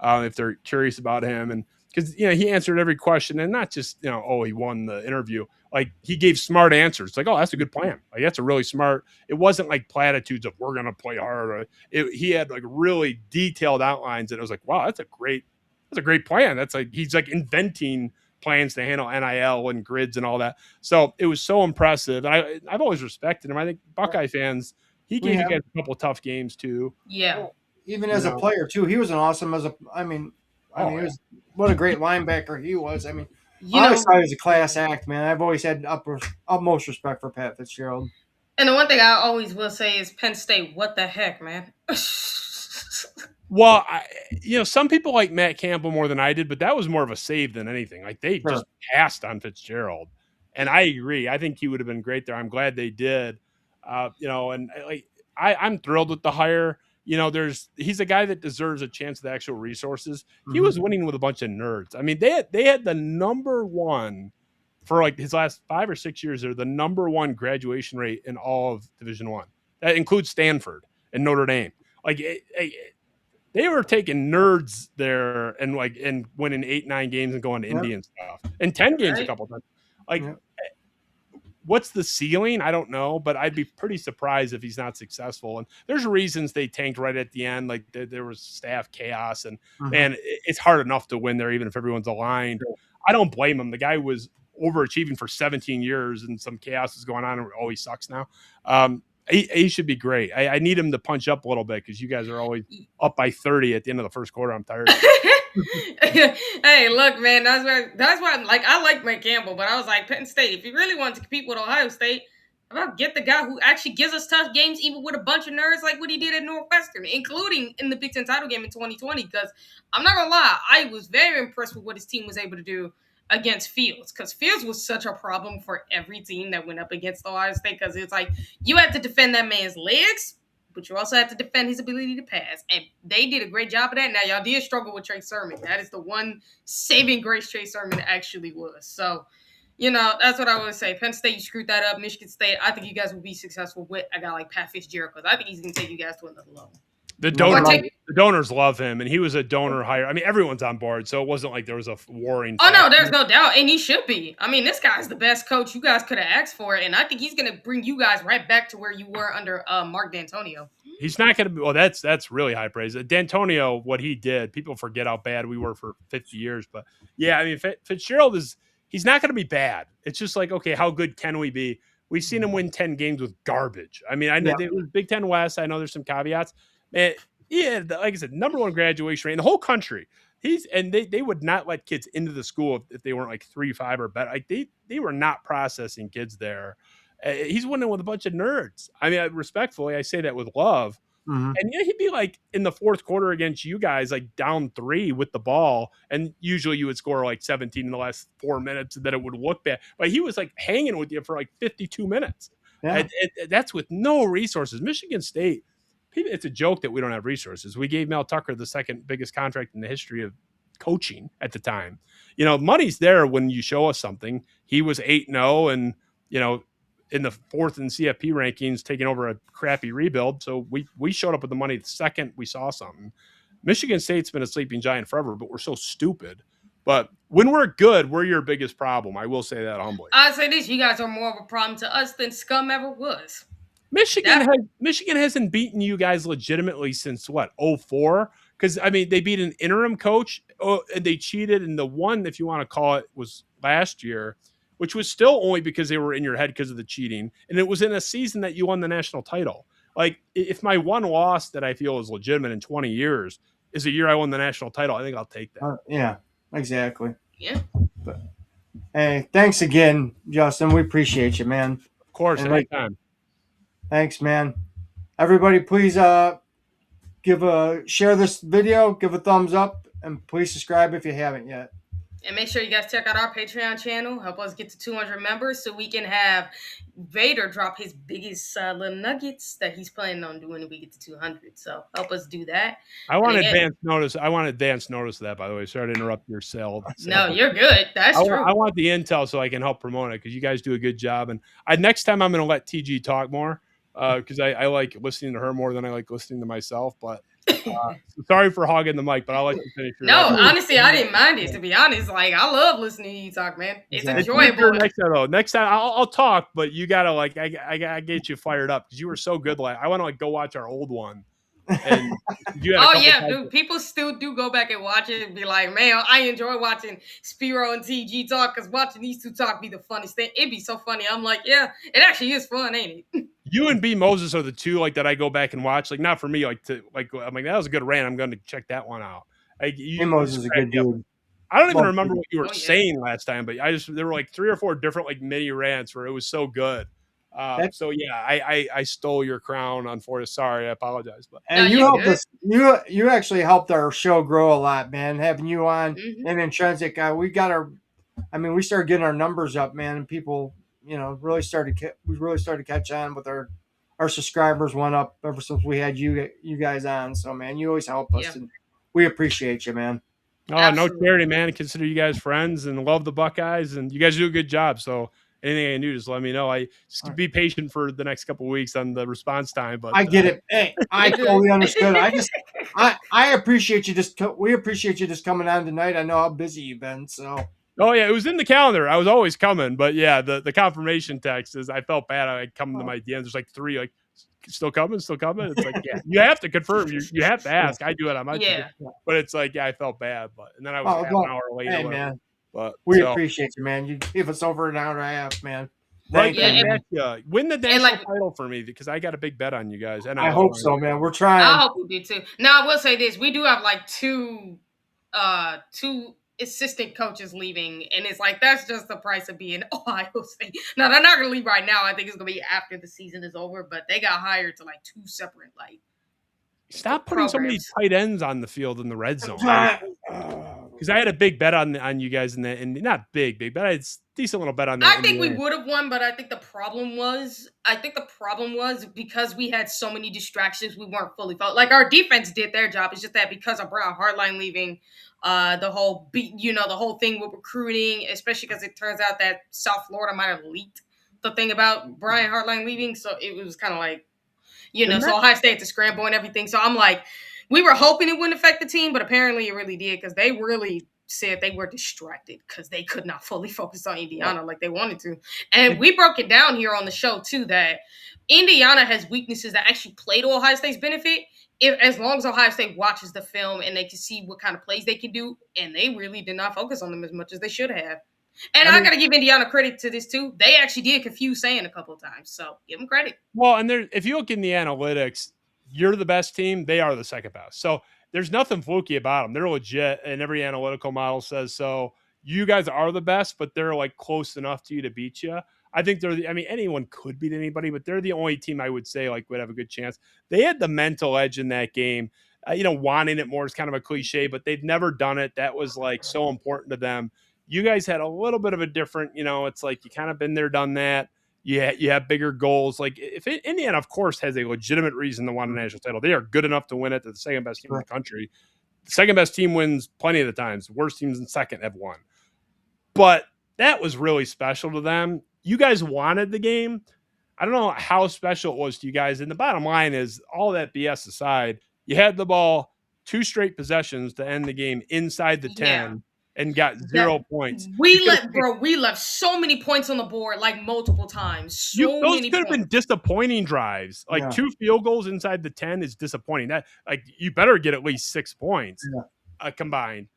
if they're curious about him. And because, he answered every question, and not just, he won the interview. Like, he gave smart answers. Like, oh, that's a good plan. Like, that's a really smart. It wasn't like platitudes of we're going to play hard. He had like really detailed outlines, and it was like, wow, that's a great plan. That's like, he's like inventing plans to handle NIL and grids and all that. So it was so impressive. And I've always respected him. I think Buckeye fans, he gave you guys a couple tough games too. Yeah. Even as a player too, he was an awesome he was, what a great linebacker he was. I mean, I always thought he was a class act, man. I've always had utmost respect for Pat Fitzgerald. And the one thing I always will say is Penn State, what the heck, man? Well, some people like Matt Campbell more than I did, but that was more of a save than anything. Like, they just passed on Fitzgerald, and I agree. I think he would have been great there. I'm glad they did. And like, I'm thrilled with the hire. He's a guy that deserves a chance at the actual resources. He was winning with a bunch of nerds. I mean, they had the number one for like his last 5 or 6 years. They're the number one graduation rate in all of Division I. That includes Stanford and Notre Dame. Like, they were taking nerds there and winning 8-9 games and going to Indy and stuff, and 10 games a couple times. Like, what's the ceiling? I don't know, but I'd be pretty surprised if he's not successful. And there's reasons they tanked right at the end. Like, there was staff chaos, and man, it's hard enough to win there, even if everyone's aligned. I don't blame him. The guy was overachieving for 17 years, and some chaos is going on, and he sucks now. He should be great. I need him to punch up a little bit, because you guys are always up by 30 at the end of the first quarter. I'm tired. Hey, look, man, that's why like, I like Mike Campbell, but I was like, Penn State, if you really want to compete with Ohio State, about get the guy who actually gives us tough games, even with a bunch of nerds, like what he did at Northwestern, including in the Big Ten title game in 2020. Because I'm not gonna lie, I was very impressed with what his team was able to do against Fields, because Fields was such a problem for every team that went up against Ohio State, because it's like you had to defend that man's legs, but you also have to defend his ability to pass. And they did a great job of that. Now, y'all did struggle with Trey Sermon. That is the one saving grace Trey Sermon actually was. So, that's what I would say. Penn State, you screwed that up. Michigan State, I think you guys will be successful with a guy like Pat Fitzgerald, because I think he's going to take you guys to another level. The donors love him, and he was a donor hire. I mean, everyone's on board, so it wasn't like there was a warring. Oh, no, there's no doubt, and he should be. I mean, this guy's the best coach you guys could have asked for, and I think he's going to bring you guys right back to where you were under Mark D'Antonio. He's not going to be. Well, that's really high praise. D'Antonio, what he did, people forget how bad we were for 50 years. But yeah, I mean, Fitzgerald he's not going to be bad. It's just like, okay, how good can we be? We've seen him win 10 games with garbage. I mean, I know it was Big Ten West. I know there's some caveats. Man, like I said, number one graduation rate in the whole country. They would not let kids into the school if they weren't like 3.5 or better. Like, they were not processing kids there. He's winning with a bunch of nerds. I mean, respectfully, I say that with love. And he'd be like in the fourth quarter against you guys, like down 3 with the ball, and usually you would score like 17 in the last 4 minutes, and then it would look bad. But he was like hanging with you for like 52 minutes. Yeah. That's with no resources. Michigan State, it's a joke that we don't have resources. We gave Mel Tucker the second biggest contract in the history of coaching at the time. Money's there when you show us something. He was 8-0, and in the 4th in CFP rankings, taking over a crappy rebuild. So we showed up with the money the second we saw something. Michigan State's been a sleeping giant forever, but we're so stupid. But when we're good, we're your biggest problem. I will say that humbly. I say this: you guys are more of a problem to us than Scum ever was. Michigan hasn't beaten you guys legitimately since what, 2004? Because I mean, they beat an interim coach, and they cheated, and the one, if you want to call it, was last year, which was still only because they were in your head because of the cheating. And it was in a season that you won the national title. Like, if my one loss that I feel is legitimate in 20 years is a year I won the national title, I think I'll take that. Yeah, exactly. Yeah. But, hey, thanks again, Justin. We appreciate you, man. Of course, anytime. Thanks, man. Everybody, please share this video, give a thumbs up, and please subscribe if you haven't yet. And make sure you guys check out our Patreon channel. Help us get to 200 members so we can have Vader drop his biggest little nuggets that he's planning on doing when we get to 200. So help us do that. I And want again, advance notice. I want advance notice of that, by the way. Sorry to interrupt your sale. no, you're good. That's true. I want the intel so I can help promote it because you guys do a good job. And next time I'm going to let TG talk more because I like listening to her more than I like listening to myself. But sorry for hogging the mic, but I'll let you finish your No, honestly, I didn't mind it, to be honest. Like, I love listening to you talk, man. It's enjoyable. Next time I'll talk, but you got to like, I get you fired up because you were so good. Like, I want to like go watch our old one. And dude, people still do go back and watch it and be like, man, I enjoy watching Spiro and TG talk because watching these two talk be the funniest thing. It'd be so funny. I'm like, yeah, it actually is fun, ain't it? You and B Moses are the two like that I go back and watch. Like, not for me, like to like I'm like that was a good rant. I'm going to check that one out. Like, B Moses is a good dude. I don't even remember what you were saying last time, but there were like 3 or 4 different like mini rants where it was so good. So yeah, I stole your crown on for you. Sorry, I apologize. But and you helped us. You actually helped our show grow a lot, man. Having you on and Intrinsic, we started getting our numbers up, man, and people, really started to catch on with our subscribers went up ever since we had you guys on. So man, you always help us, and we appreciate you, man. Oh, absolutely. No charity, man. Consider you guys friends and love the Buckeyes, and you guys do a good job. So anything I do, just let me know. I just be patient for the next couple of weeks on the response time. But I get it. Hey, I totally understood. I appreciate you we appreciate you just coming on tonight. I know how busy you've been. So. Oh yeah, it was in the calendar. I was always coming, but yeah, the confirmation text is I felt bad. I come to my DMs. There's like 3 like still coming. It's like, yeah, you have to confirm. You have to ask. I do it on my Twitter. But it's like, yeah, I felt bad. But and then I was half an hour late. Hey, man. But we appreciate you, man. You give us over an hour and a half, man. Right, win the national title for me because I got a big bet on you guys. And I hope so, man. We're trying. I hope we do too. Now I will say this: we do have like two assistant coaches leaving, and it's like that's just the price of being Ohio State. Now they're not going to leave right now. I think it's going to be after the season is over. But they got hired to like 2 separate Stop putting so many tight ends on the field in the red zone. Because I had a big bet on you guys and not big, but I had a decent little bet on that. I think we would have won, but I think the problem was because we had so many distractions, we weren't fully focused. Like our defense did their job. It's just that because of Brown Hardline leaving, the whole thing with recruiting, especially because it turns out that South Florida might have leaked the thing about Brian Hartline leaving, so it was kind of like. So Ohio State had to scramble and everything. So I'm like, we were hoping it wouldn't affect the team, but apparently it really did because they really said they were distracted because they could not fully focus on Indiana like they wanted to. And we broke it down here on the show, too, that Indiana has weaknesses that actually play to Ohio State's benefit as long as Ohio State watches the film and they can see what kind of plays they can do. And they really did not focus on them as much as they should have. And I got to give Indiana credit to this, too. They actually did confuse Sand a couple of times. So give them credit. Well, and if you look in the analytics, you're the best team. They are the second best. So there's nothing fluky about them. They're legit, and every analytical model says so. You guys are the best, but they're like close enough to you to beat you. I think anyone could beat anybody, but they're the only team I would say like would have a good chance. They had the mental edge in that game. Wanting it more is kind of a cliche, but they've never done it. That was like so important to them. You guys had a little bit of a different, it's like you kind of been there, done that. Yeah, you have bigger goals. Like if Indiana, of course, has a legitimate reason to want a national title. They are good enough to win it. They're the second best team in the country. The second best team wins plenty of the times. The worst teams in second have won. But that was really special to them. You guys wanted the game. I don't know how special it was to you guys. And the bottom line is, all that BS aside, you had the ball 2 straight possessions to end the game inside the 10. And got 0 points. We left so many points on the board, like multiple times. Those could have been disappointing drives. Like 2 field goals inside the 10 is disappointing. That you better get at least 6 points combined.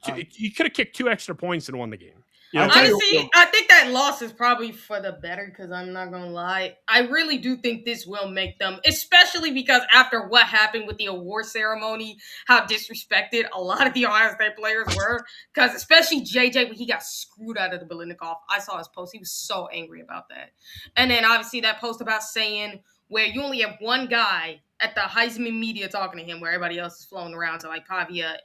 You could have kicked 2 extra points and won the game. Honestly, I think that loss is probably for the better because I'm not going to lie. I really do think this will make them, especially because after what happened with the award ceremony, how disrespected a lot of the Ohio State players were. Because especially JJ, when he got screwed out of the Biletnikoff. I saw his post. He was so angry about that. And then obviously that post about saying where you only have one guy at the Heisman media talking to him where everybody else is flown around to like Pavia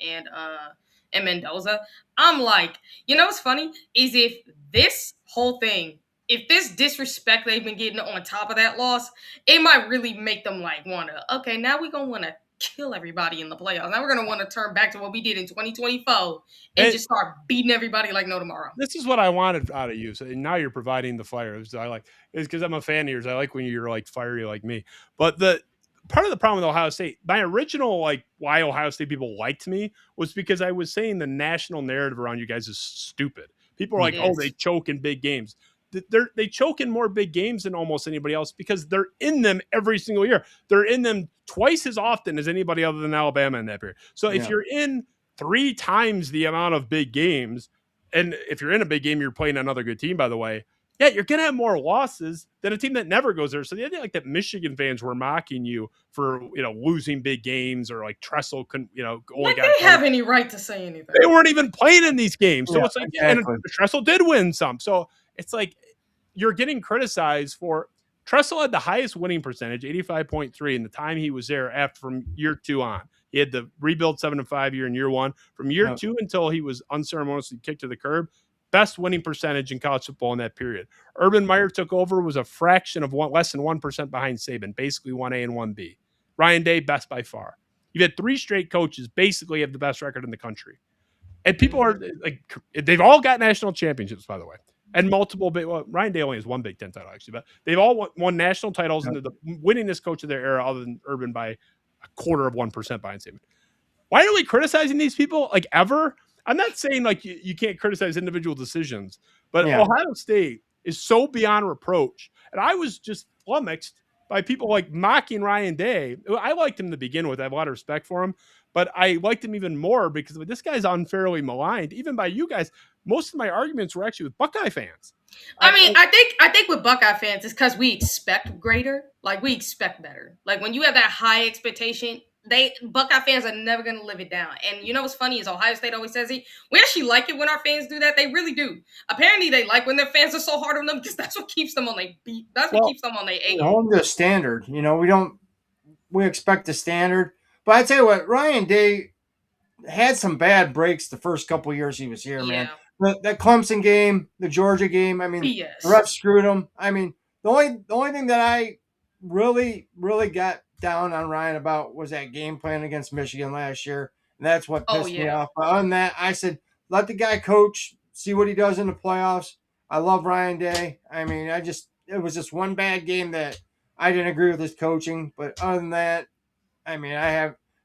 and Mendoza. I'm like, you know what's funny is if this whole thing, if this disrespect they've been getting on top of that loss, it might really make them like want to, okay, now we're going to want to kill everybody in the playoffs. Now we're going to want to turn back to what we did in 2024 and just start beating everybody like no tomorrow. This is what I wanted out of you. So now you're providing the fire. Is because I'm a fan of yours. I like when you're like fiery like me. But the part of the problem with Ohio State, my original like why Ohio State people liked me was because I was saying the national narrative around you guys is stupid. People are like, oh, they choke in big games. They choke in more big games than almost anybody else because they're in them every single year. They're in them twice as often as anybody other than Alabama in that period. So if you're in 3 times the amount of big games, and if you're in a big game, you're playing another good team, by the way, yeah, you're going to have more losses than a team that never goes there. So the idea like that Michigan fans were mocking you for, losing big games or like Tressel couldn't, only got they have any right to say anything. They weren't even playing in these games. So it's like, exactly. and Tressel did win some. So it's like you're getting criticized for Tressel had the highest winning percentage, 85.3 in the time he was there after from year 2 on. He had the rebuild 7-5 year in year 1. From year 2 until he was unceremoniously kicked to the curb, best winning percentage in college football in that period. Urban Meyer took over, was a fraction of less than 1% behind Saban, basically 1A and 1B. Ryan Day, best by far. You've had 3 straight coaches basically have the best record in the country. And people are like, they've all got national championships, by the way. And multiple big, Ryan Day only has 1 Big Ten title, actually, but they've all won national titles and they're the winningest coach of their era, other than Urban by 0.25% behind Saban. Why are we criticizing these people like ever? I'm not saying like you can't criticize individual decisions, but Ohio State is so beyond reproach. And I was just flummoxed by people like mocking Ryan Day. I liked him to begin with. I have a lot of respect for him, but I liked him even more because this guy's unfairly maligned, even by you guys. Most of my arguments were actually with Buckeye fans. I think with Buckeye fans, it's because we expect greater. Like, we expect better. Like, when you have that high expectation, Buckeye fans are never going to live it down. And you know what's funny is Ohio State always says it. We actually like it when our fans do that. They really do. Apparently, they like when their fans are so hard on them because that's what keeps them on their beat. That's what keeps them on their A. Hold the standard. We expect the standard. But I tell you what, Ryan Day had some bad breaks the first couple years he was here, man. That Clemson game, the Georgia game, the refs screwed him. The only thing that I really, really got down on Ryan about was that game plan against Michigan last year. And that's what pissed me off. But other than that, I said, let the guy coach, see what he does in the playoffs. I love Ryan Day. It was just one bad game that I didn't agree with his coaching. But other than that,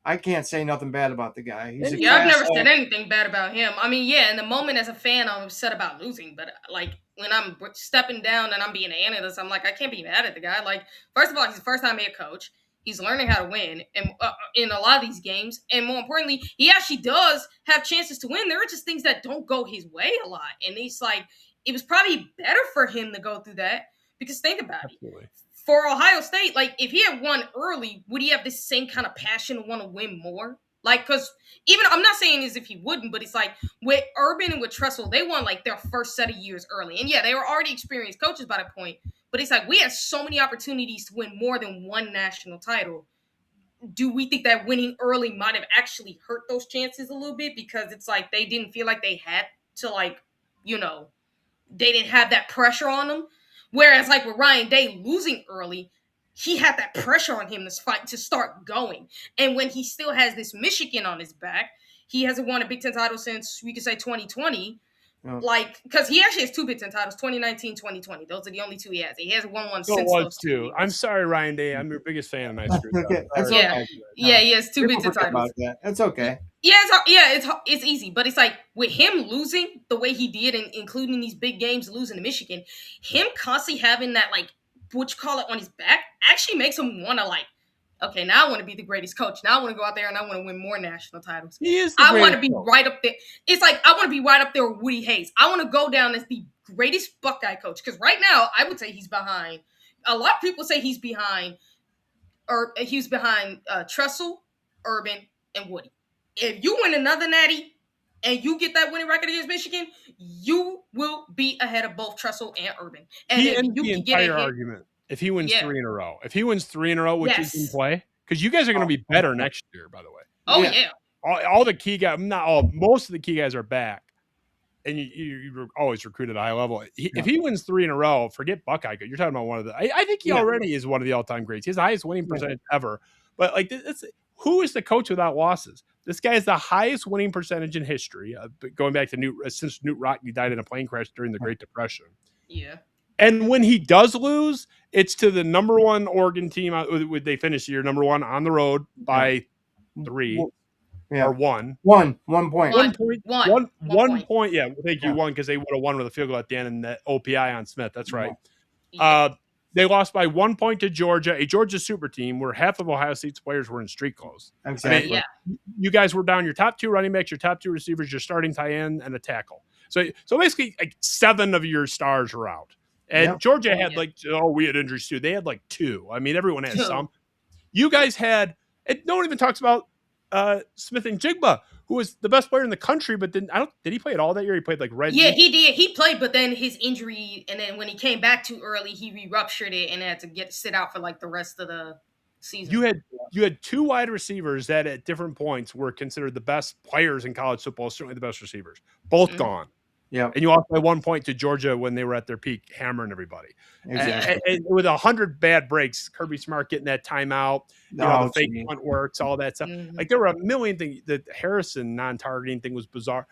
I can't say nothing bad about the guy. I've never said anything bad about him. In the moment as a fan, I'm upset about losing. But, like, when I'm stepping down and I'm being an analyst, I'm like, I can't be mad at the guy. Like, first of all, he's a first-time head coach. He's learning how to win and in a lot of these games. And more importantly, he actually does have chances to win. There are just things that don't go his way a lot. And it's like, it was probably better for him to go through that because think about it. For Ohio State, like, if he had won early, would he have the same kind of passion to want to win more? Like, because even, I'm not saying as if he wouldn't, but it's like, with Urban and with Tressel, they won, like, their first set of years early. And, they were already experienced coaches by that point. But it's like, we had so many opportunities to win more than one national title. Do we think that winning early might have actually hurt those chances a little bit? Because it's like, they didn't feel like they had to, like, they didn't have that pressure on them. Whereas, like, with Ryan Day losing early, he had that pressure on him to start going. And when he still has this Michigan on his back, he hasn't won a Big Ten title since, we could say, 2020. Like, because he actually has 2 Big Ten titles, 2019, 2020. Those are the only 2 he has. He hasn't won one since those 2 years. I'm sorry, Ryan Day. I'm your biggest fan of my screwed okay. He has 2 Big Ten titles. That's okay. It's easy. But it's like, with him losing the way he did, and including these big games, losing to Michigan, him constantly having that, like, what you call it, on his back, actually makes him want to, like, okay, now I want to be the greatest coach. Now I want to go out there and I want to win more national titles. I want to be right up there. It's like, I want to be right up there with Woody Hayes. I want to go down as the greatest Buckeye coach. Because right now, I would say he's behind. A lot of people say he's behind Tressel, Urban, and Woody. If you win another natty and you get that winning record against Michigan, you will be ahead of both Tressel and Urban. And he ends the entire argument. If he wins 3 in a row. If he wins 3 in a row, which is in play, because you guys are going to be better next year, by the way. Yeah. all the key guys, not all, most of the key guys are back. And you always recruit at a high level. If he wins 3 in a row, forget Buckeye. You're talking about one of the. I think he already is one of the all-time greats. He has the highest winning percentage ever. But like, who is the coach without losses? This guy is the highest winning percentage in history. Going back to since Newt Rockne died in a plane crash during the Great Depression. Yeah. And when he does lose, it's to the number 1 Oregon team. They finish the year number 1 on the road by 3. Yeah. Or 1. 1 point. 1 point. 1 point. Yeah, thank you. 1 because they would have won with a field goal at the end and that OPI on Smith. That's right. Yeah. They lost by 1 point to Georgia, a Georgia super team where half of Ohio State's players were in street clothes. Exactly. You guys were down your top 2 running backs, your top 2 receivers, your starting tight end, and a tackle. So basically, like 7 of your stars were out. And Georgia had we had injuries too. They had like 2. I mean, everyone has some. You guys had, and no one even talks about Smith and Jigba, who was the best player in the country, but did he play at all that year? He played like red. Yeah, he did. He played, but then his injury, and then when he came back too early, he re-ruptured it and had to sit out for like the rest of the season. You had 2 wide receivers that at different points were considered the best players in college football, certainly the best receivers. Both gone. Yeah. And you lost by 1 point to Georgia when they were at their peak, hammering everybody. Exactly. And with 100 bad breaks, Kirby Smart getting that timeout, the fake punt works, all that stuff. Mm-hmm. Like there were a million things. The Harrison non-targeting thing was bizarre.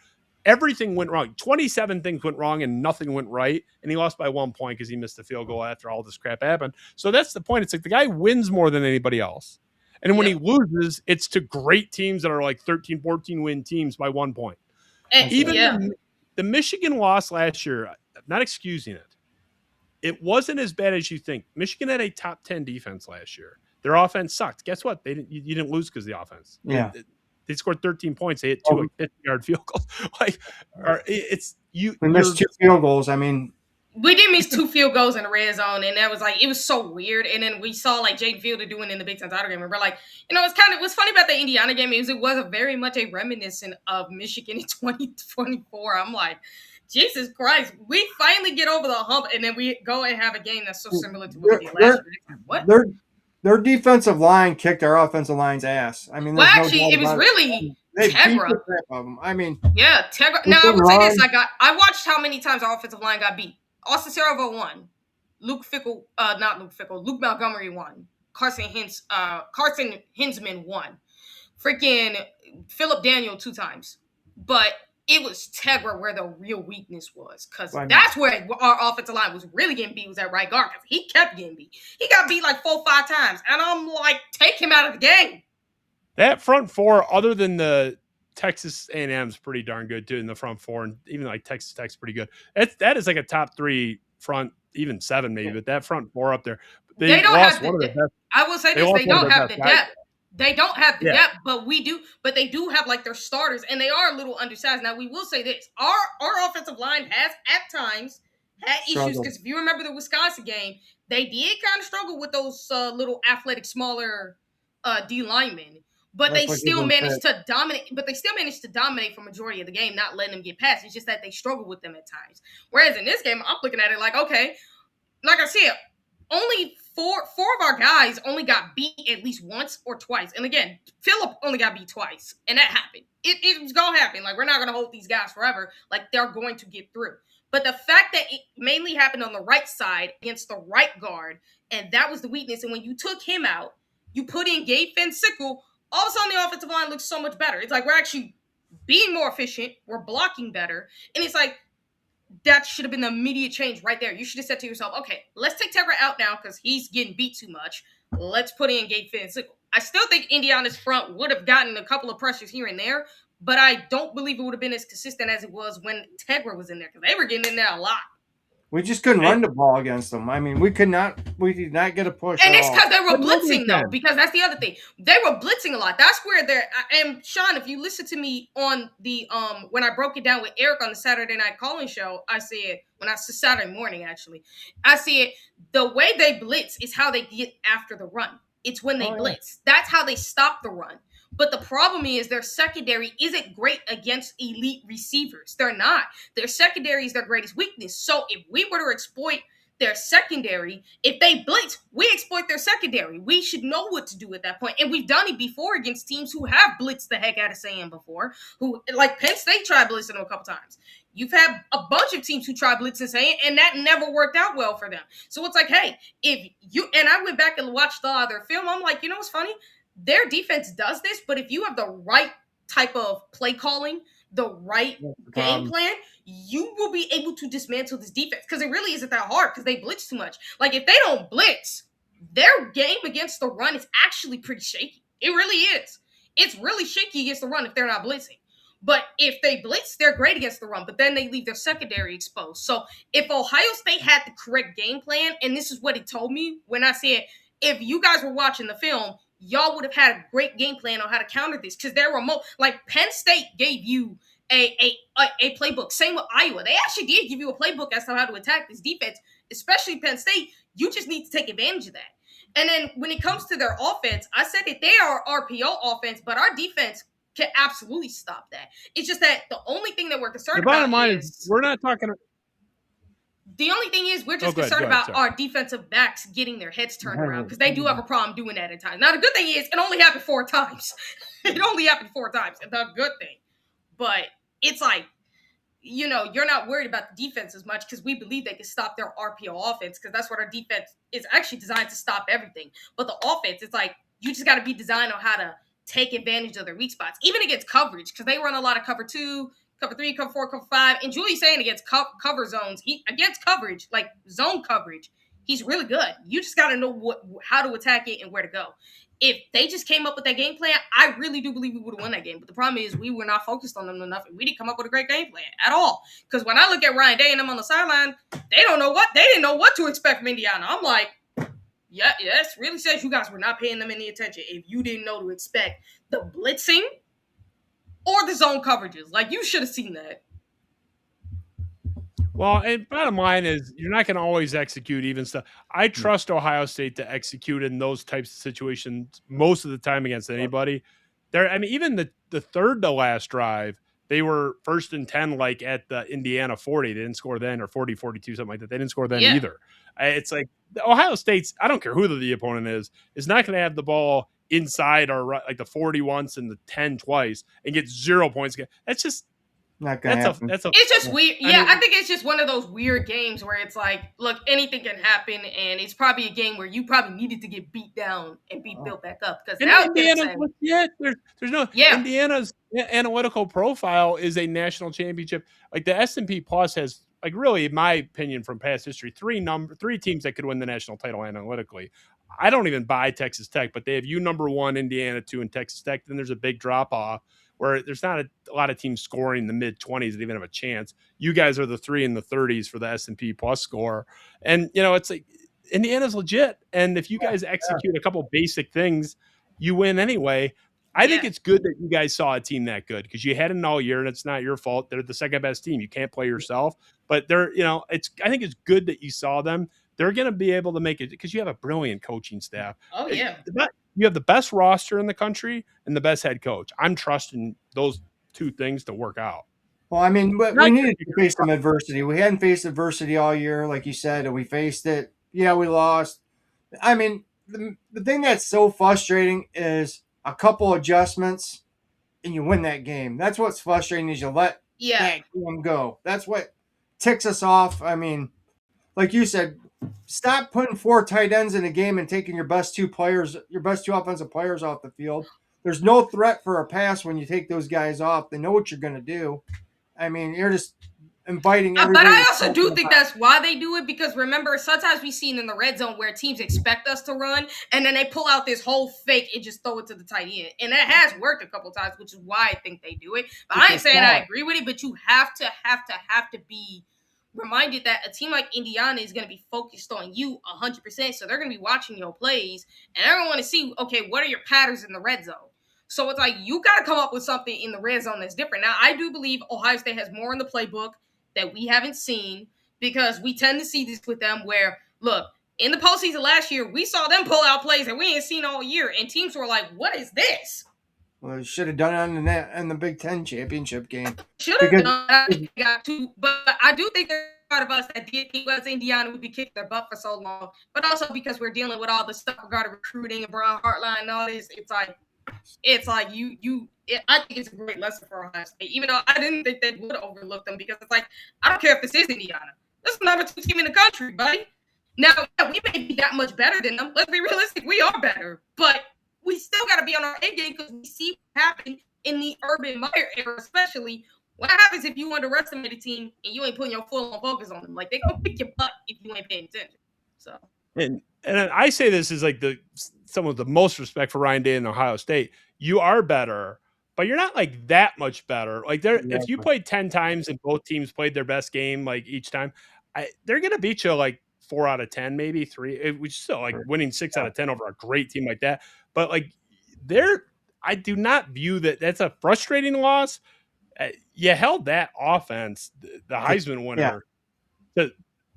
Everything went wrong. 27 things went wrong and nothing went right. And he lost by 1 point because he missed the field goal after all this crap happened. So that's the point. It's like the guy wins more than anybody else. And when he loses, it's to great teams that are like 13, 14 win teams by 1 point. Even the Michigan loss last year, I'm not excusing it. It wasn't as bad as you think. Michigan had a top 10 defense last year. Their offense sucked. Guess what? You didn't lose because of the offense. Yeah. They scored 13 points. They hit 2 50-yard field goals. We missed 2 field goals. I mean, we did miss 2 field goals in the red zone, and that was like, it was so weird. And then we saw like Jaden Fielder doing it in the Big Ten title game, and we're like, what's funny about the Indiana game is it was a very much a reminiscent of Michigan in 2024. I'm like, Jesus Christ, we finally get over the hump, and then we go and have a game that's so similar to what we did last year. What? Their defensive line kicked our offensive line's ass. I mean, it was really Tegra. I mean, yeah, Tegra. Now I would say this: I watched how many times our offensive line got beat. Austin Cervo won. Luke Montgomery won. Carson Hinsman won. Freaking Philip Daniel 2 times. But it was Tegra where the real weakness was, because that's where our offensive line was really getting beat, was at right guard, because he kept getting beat. He got beat like 4 or 5 times, and I'm like, take him out of the game. That front 4, other than the Texas A&M's pretty darn good too in the front 4, and even like Texas Tech's pretty good. That is like a top 3 front, even 7 maybe, but that front 4 up there. They don't have the depth. I will say this: they don't have the depth. They don't have the depth, but we do. But they do have like their starters, and they are a little undersized. Now we will say this: our offensive line has at times had issues, because if you remember the Wisconsin game, they did kind of struggle with those little athletic, smaller D linemen. But they still managed to dominate. But they still managed to dominate for majority of the game, not letting them get past. It's just that they struggle with them at times. Whereas in this game, I'm looking at it like, okay, like I said, only four of our guys only got beat at least once or twice. And again, Phillip only got beat twice, and that happened. It was gonna happen. Like, we're not gonna hold these guys forever. Like, they're going to get through. But the fact that it mainly happened on the right side against the right guard, and that was the weakness. And when you took him out, you put in Gabe Finsickle. All of a sudden, the offensive line looks so much better. It's like we're actually being more efficient. We're blocking better. And it's like, that should have been the immediate change right there. You should have said to yourself, okay, let's take Tegra out now because he's getting beat too much. Let's put in Gabe Finsickle. I still think Indiana's front would have gotten a couple of pressures here and there, but I don't believe it would have been as consistent as it was when Tegra was in there, because they were getting in there a lot. We just couldn't run the ball against them. I mean, we did not get a push. And it's because they were blitzing, though, because that's the other thing. They were blitzing a lot. That's where and Sean, if you listen to me on the, when I broke it down with Eric on the Saturday night calling show, I said, Saturday morning, actually, I said, the way they blitz is how they get after the run. It's when they blitz. That's how they stop the run. But the problem is their secondary isn't great against elite receivers. They're not. Their secondary is their greatest weakness. So if we were to exploit their secondary, if they blitz, we exploit their secondary. We should know what to do at that point. And we've done it before against teams who have blitzed the heck out of Sam before, who, like Penn State tried blitzing them a couple times. You've had a bunch of teams who tried blitzing Sam, and that never worked out well for them. So it's like, hey, if you, and I went back and watched the other film, I'm like, you know what's funny? Their defense does this, but if you have the right type of play calling, the right game plan, you will be able to dismantle this defense, because it really isn't that hard because they blitz too much. Like, if they don't blitz, their game against the run is actually pretty shaky. It really is. It's really shaky against the run if they're not blitzing. But if they blitz, they're great against the run, but then they leave their secondary exposed. So if Ohio State had the correct game plan, and this is what it told me when I said, if you guys were watching the film, y'all would have had a great game plan on how to counter this, because there were like Penn State gave you a playbook. Same with Iowa. They actually did give you a playbook as to how to attack this defense, especially Penn State. You just need to take advantage of that. And then when it comes to their offense, I said that they are RPO offense, but our defense can absolutely stop that. It's just that the only thing that we're concerned about, the bottom line is we're not talking. The only thing is we're just concerned about our defensive backs getting their heads turned around, because they do have a problem doing that at times. Now, the good thing is it only happened 4 times. It only happened 4 times. The good thing. But it's like, you know, you're not worried about the defense as much, because we believe they can stop their RPO offense, because that's what our defense is actually designed to stop everything. But the offense, it's like you just got to be designed on how to take advantage of their weak spots, even against coverage, because they run a lot of cover 2, cover 3, cover 4, cover 5. And Julie's saying against cover zones, against coverage, like zone coverage, he's really good. You just got to know how to attack it and where to go. If they just came up with that game plan, I really do believe we would have won that game. But the problem is we were not focused on them enough, and we didn't come up with a great game plan at all. Because when I look at Ryan Day and them on the sideline, they didn't know what to expect from Indiana. I'm like, yeah, this really says you guys were not paying them any attention if you didn't know to expect the blitzing or the zone coverages. Like, you should have seen that. Well, and bottom line is you're not going to always execute even stuff. I trust Ohio State to execute in those types of situations most of the time against anybody. I mean, even the third to last drive, they were 1st and 10, like at the Indiana 40. They didn't score then, or 40, 42, something like that. They didn't score then either. It's like Ohio State's, I don't care who the opponent is not going to have the ball inside or like the 40 once and the 10 twice and get 0 points. That's just not gonna happen. It's just weird. Yeah, I think it's just one of those weird games where it's like, look, anything can happen, and it's probably a game where you probably needed to get beat down and be built back up. Because now there's no Indiana's analytical profile is a national championship. Like the S&P Plus has, like, really, in my opinion, from past history, 3 teams that could win the national title analytically. I don't even buy Texas Tech, but they have number 1, Indiana 2, and Texas Tech. Then there's a big drop off where there's not a lot of teams scoring in the mid-20s that even have a chance. You guys are the 3 in the 30s for the S&P Plus score. And, you know, it's like Indiana's legit. And if you guys execute a couple basic things, you win anyway. I think it's good that you guys saw a team that good, because you had it all year, and it's not your fault. They're the second best team. You can't play yourself. But they're, you know, I think it's good that you saw them. They're going to be able to make it because you have a brilliant coaching staff. Oh, yeah. You have the best roster in the country and the best head coach. I'm trusting those 2 things to work out. Well, I mean, we needed to face some adversity. We hadn't faced adversity all year, like you said, and we faced it. Yeah, we lost. I mean, the thing that's so frustrating is a couple adjustments and you win that game. That's what's frustrating, is you let that game go. That's what ticks us off. I mean, like you said, stop putting 4 tight ends in a game and taking your best 2 offensive players off the field. There's no threat for a pass when you take those guys off. They know what you're going to do. I mean, you're just inviting everybody. But I also do think that's why they do it, because remember, sometimes we've seen in the red zone where teams expect us to run, and then they pull out this whole fake and just throw it to the tight end. And that has worked a couple times, which is why I think they do it. But I ain't saying I agree with it, but you have to be reminded that a team like Indiana is going to be focused on you 100%. So they're going to be watching your plays, and they're going to want to see, okay, what are your patterns in the red zone? So it's like, you got to come up with something in the red zone that's different. Now, I do believe Ohio State has more in the playbook that we haven't seen, because we tend to see this with them where, look, in the postseason last year, we saw them pull out plays that we ain't seen all year, and teams were like, what is this? Well, they should have done it in the Big Ten championship game. Should have done that, but I do think part of us that did think West Indiana would be kicking their butt for so long, but also because we're dealing with all the stuff regarding recruiting and Brown Hartline and all this. It's like I think it's a great lesson for Ohio State, even though I didn't think they would overlook them because it's like, I don't care if this is Indiana. This is the number 2 team in the country, buddy. Now, we may be that much better than them. Let's be realistic. We are better, but we still got to be on our A game because we see what happened in the Urban Meyer era, especially. What happens if you underestimate a team and you ain't putting your full on focus on them? Like, they gonna pick your butt if you ain't paying attention. So, and I say this is like some of the most respect for Ryan Day in Ohio State. You are better, but you're not like that much better. Like if you played 10 times and both teams played their best game like each time, they're gonna beat you like 4 out of 10, maybe 3. Which is still like winning 6 out of 10 over a great team like that. But like I do not view that's a frustrating loss. You held that offense, the Heisman winner, to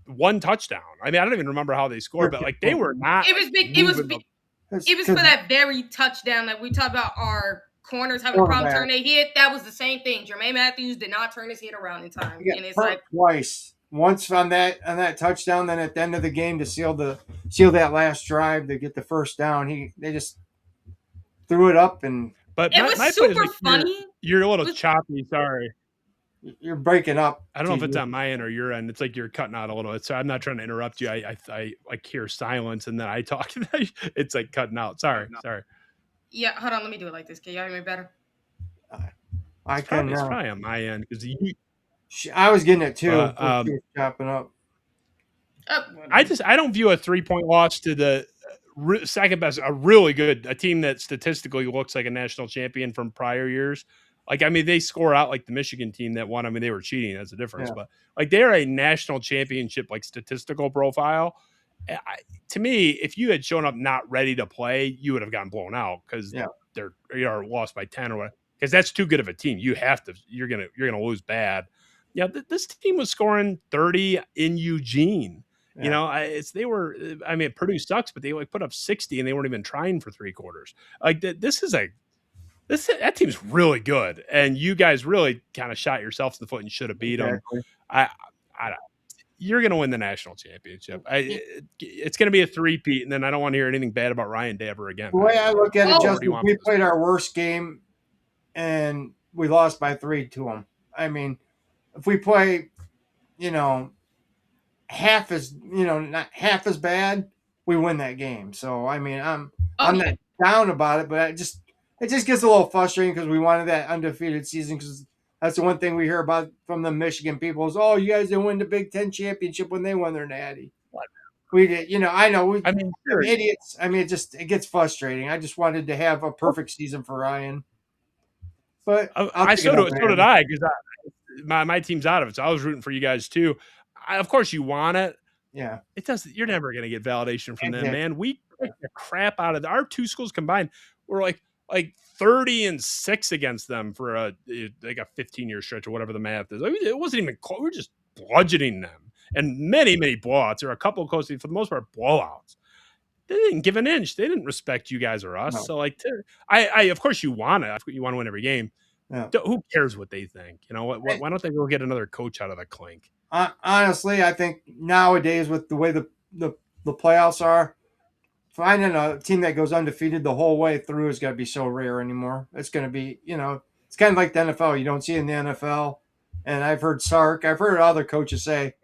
1 touchdown. I mean, I don't even remember how they scored, but like they were not. It was big. It was for that very touchdown that we talked about. Our corners having a problem turning their head. That was the same thing. Jermaine Matthews did not turn his head around in time, and it's like twice. Once on that touchdown, then at the end of the game to seal that last drive to get the first down. They just threw it up and. But it was super funny. You're a little choppy. Sorry. You're breaking up. I don't know if it's on my end or your end. It's like you're cutting out a little bit. So I'm not trying to interrupt you. I like hear silence and then I talk. It's like cutting out. Sorry. Yeah, hold on. Let me do it like this. Can y'all hear me better? I can. It's probably on my end because I was getting it too. Chopping up. I don't view a 3-point loss to the second best, a team that statistically looks like a national champion from prior years. Like, I mean, they score out like the Michigan team that won. I mean, they were cheating. That's a difference. But like, they're a national championship, like statistical profile. To me, if you had shown up not ready to play, you would have gotten blown out because you're lost by 10 or whatever. Because that's too good of a team. You're gonna lose bad. Yeah, this team was scoring 30 in Eugene. You know, Purdue sucks, but they like put up 60 and they weren't even trying for 3 quarters. Like that team's really good, and you guys really kind of shot yourself in the foot and should have beat them. You're going to win the national championship. It's going to be a 3-peat, and then I don't want to hear anything bad about Ryan Day ever again. The way I look at it, Justin, we played our worst game, and we lost by 3 to them. I mean, if we play, not half as bad, we win that game. So I mean, I'm not down about it, but it just gets a little frustrating because we wanted that undefeated season because that's the one thing we hear about from the Michigan people is, oh, you guys didn't win the Big Ten championship when they won their natty. We did, I know. We're idiots. I mean, it gets frustrating. I just wanted to have a perfect season for Ryan. But so did I because my team's out of it, so I was rooting for you guys too. Of course, you want it. Yeah, it doesn't. You're never going to get validation from them, man. We kicked the crap out of our 2 schools combined. We're like 30-6 against them for a 15-year stretch or whatever the math is. I mean, it wasn't even close. We were just bludgeoning them, and many blowouts. There were a couple of close, for the most part, blowouts. They didn't give an inch. They didn't respect you guys or us. No. So of course you want to. You want to win every game. Yeah. Who cares what they think? Why don't they go get another coach out of the clink? Honestly, I think nowadays with the way the playoffs are, finding a team that goes undefeated the whole way through is going to be so rare anymore. It's going to be, it's kind of like the NFL. You don't see it in the NFL. And I've heard other coaches say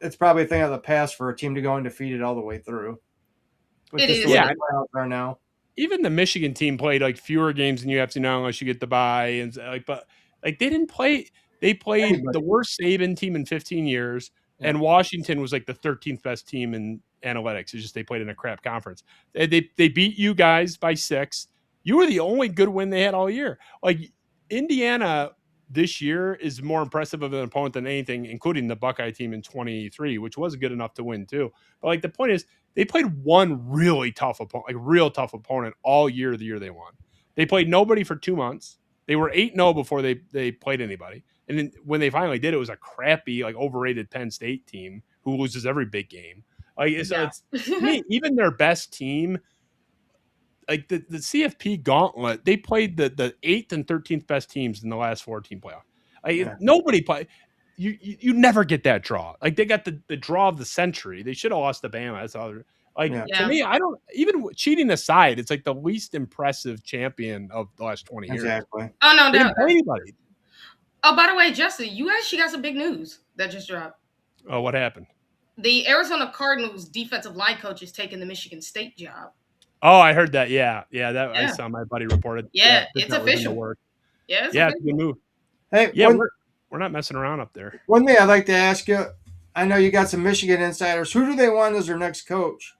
it's probably a thing of the past for a team to go undefeated all the way through. It is. The playoffs are now. Even the Michigan team played like fewer games than you have to now unless you get the bye. And but they didn't play. They played the worst Saban team in 15 years. Yeah. And Washington was like the 13th best team in analytics. It's just they played in a crap conference. They beat you guys by 6. You were the only good win they had all year. Like Indiana this year is more impressive of an opponent than anything, including the Buckeye team in 23, which was good enough to win too. But like the point is, they played one really tough opponent, like real tough opponent all year. The year they won, they played nobody for 2 months. They were 8-0 before they played anybody. And then when they finally did, it was a crappy, like overrated Penn State team who loses every big game. Like it's to me, even their best team, like the CFP gauntlet, they played the 8th and 13th best teams in the last 4 team playoff. Like nobody played. you never get that draw. Like they got the draw of the century. They should have lost to Bama. That's all. Like to me, I don't even cheating aside. It's like the least impressive champion of the last 20 years. Exactly. Oh no, They didn't play anybody. Oh, by the way, Justin, you actually got some big news that just dropped. Oh, what happened? The Arizona Cardinals defensive line coach is taking the Michigan State job. Oh, I heard that. Yeah. I saw my buddy reported. Yeah, it's official. Yeah, it's a good move. Hey, yeah, we're not messing around up there. One thing I'd like to ask you, I know you got some Michigan insiders. Who do they want as their next coach?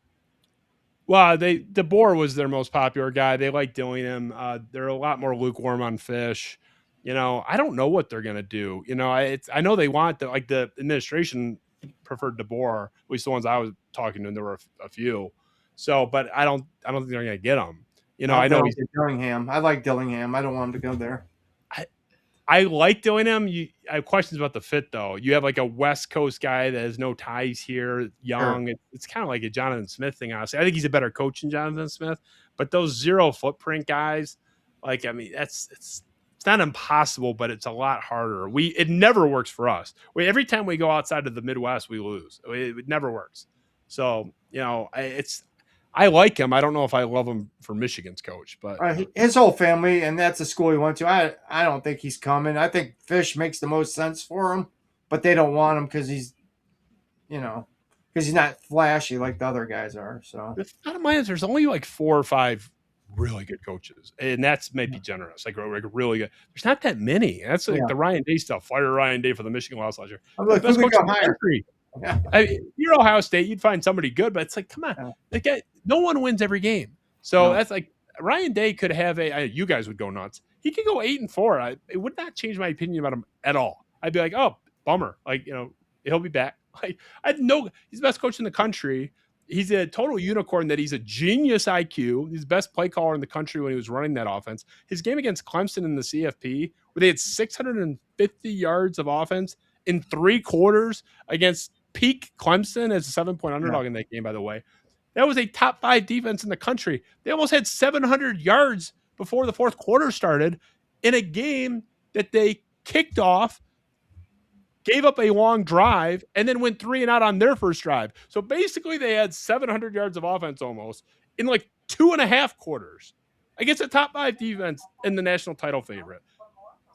Well, DeBoer was their most popular guy. They like Dillingham. They're a lot more lukewarm on Fish. I don't know what they're gonna do. I know they want the administration preferred DeBoer, at least the ones I was talking to, and there were a few. So, but I don't think they're gonna get him. I know he's Dillingham. I like Dillingham. I don't want him to go there. I like Dillingham. I have questions about the fit though. You have like a West Coast guy that has no ties here, young. Sure. It's kind of like a Jonathan Smith thing, honestly. I think he's a better coach than Jonathan Smith, but those zero footprint guys, it's not impossible, but it's a lot harder. It never works for us. Every time we go outside of the Midwest, we lose. It never works. So, I like him. I don't know if I love him for Michigan's coach, but his whole family, and that's the school he went to. I don't think he's coming. I think Fish makes the most sense for him, but they don't want him because he's not flashy like the other guys are. So the bottom line is there's only like 4 or 5 really good coaches, and that's maybe generous. Like really good. There's not that many. That's like the Ryan Day stuff. Fire Ryan Day for the Michigan loss last year. The best coach in the country. Yeah. You're Ohio State, you'd find somebody good, but it's like, come on, no one wins every game. So that's like Ryan Day could have you guys would go nuts. He could go 8-4. It would not change my opinion about him at all. I'd be like, oh, bummer. Like, he'll be back. Like, he's the best coach in the country. He's a total unicorn that he's a genius IQ. He's the best play caller in the country when he was running that offense. His game against Clemson in the CFP, where they had 650 yards of offense in 3 quarters against peak Clemson as a 7-point underdog in that game, by the way. That was a top 5 defense in the country. They almost had 700 yards before the 4th quarter started in a game that they kicked off, gave up a long drive, and then went 3 and out on their first drive. So basically they had 700 yards of offense almost in like 2.5 quarters against a top 5 defense and the national title favorite.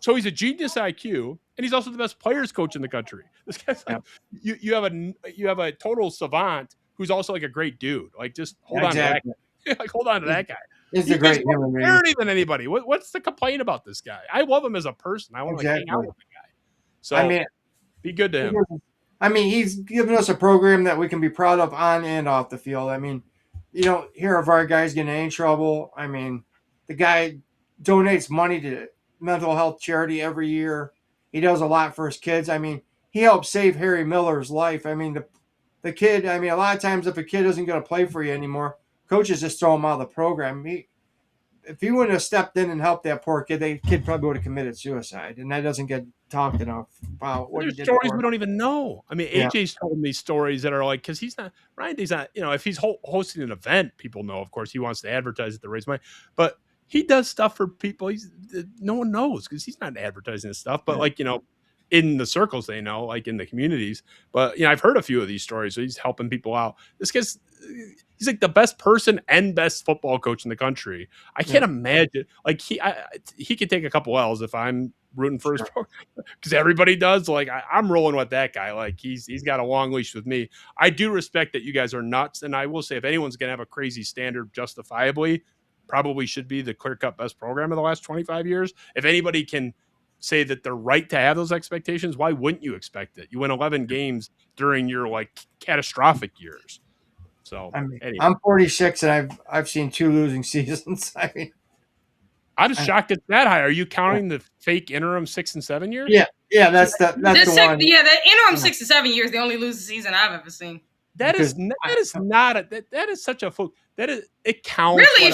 So he's a genius IQ, and he's also the best players coach in the country. This guy's like, you have a total savant who's also like a great dude. Like, just hold on to that guy. Like, hold on to that guy. He's a great human being. Better than anybody. What's the complaint about this guy? I love him as a person. I want to hang out with the guy. So be good to him. He's given us a program that we can be proud of on and off the field. You don't hear of our guys getting in any trouble. The guy donates money to mental health charity every year. He does a lot for his kids. He helped save Harry Miller's life. The kid, a lot of times if a kid isn't going to play for you anymore, coaches just throw him out of the program. If he wouldn't have stepped in and helped that poor kid, the kid probably would have committed suicide. And that doesn't get talked enough about what he did. Stories we don't even know. AJ's told me stories that are like, because he's not, Ryan Day's not, if he's hosting an event, people know, of course, he wants to advertise it to raise money. But he does stuff for people no one knows because he's not advertising this stuff. But in the circles they know, like in the communities. But I've heard a few of these stories. So he's helping people out. This guy's he's like the best person and best football coach in the country. I can't imagine like he could take a couple L's if I'm rooting for his program because everybody does. Like I'm rolling with that guy. Like he's got a long leash with me. I do respect that you guys are nuts, and I will say if anyone's gonna have a crazy standard, justifiably, probably should be the clear-cut best program of the last 25 years. If anybody can say that they're right to have those expectations, why wouldn't you expect it? You win 11 games during your like catastrophic years. So anyway. I'm 46 and I've seen 2 losing seasons. I'm shocked it's that high. Are you counting the fake interim 6 and 7 years? Yeah, that's the one. Yeah, the interim 6 to 7 years, the only losing season I've ever seen. That is such a fluke. It counts. Really?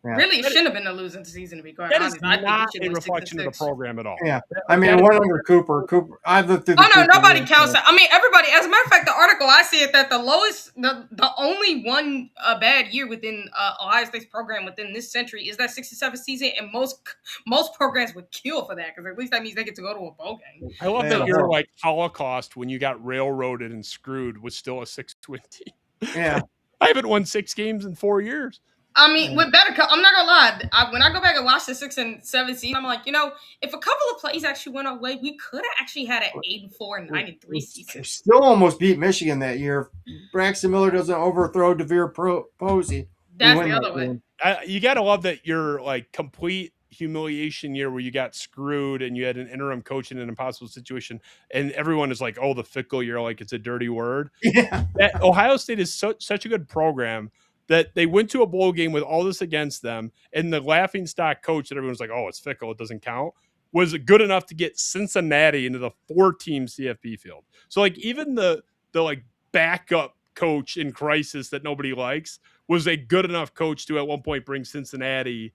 Yeah. Really, it shouldn't have been a losing season, to be quite That is honest. I think not it should a have went 6 and reflection of the 6. program at all. Yeah. I mean, That one is- under Cooper. I lived through the Oh no, Cooper nobody years, counts so- that. I mean, everybody. As a matter of fact, the article I see it that the only one bad year within Ohio State's program within this century is that 67 season, and most programs would kill for that because at least that means they get to go to a bowl game. I love Yeah. that your like Holocaust when you got railroaded and screwed was still a 6-win team. Yeah. I haven't won 6 games in 4 years. I mean, with better, I'm not gonna lie. When I go back and watch the 6 and 7 season, I'm like, if a couple of plays actually went our way, we could have actually had an 8-4, 9-3 season. We still almost beat Michigan that year. Braxton Miller doesn't overthrow DeVere Posey. That's the other way. You got to love that your like complete humiliation year where you got screwed and you had an interim coach in an impossible situation, and everyone is like, "Oh, the fickle year, like it's a dirty word." Yeah. That Ohio State is such a good program that they went to a bowl game with all this against them, and the laughing stock coach that everyone's like, "Oh, it's fickle, it doesn't count," was good enough to get Cincinnati into the 4-team CFP field. So like even the like backup coach in crisis that nobody likes was a good enough coach to at one point bring Cincinnati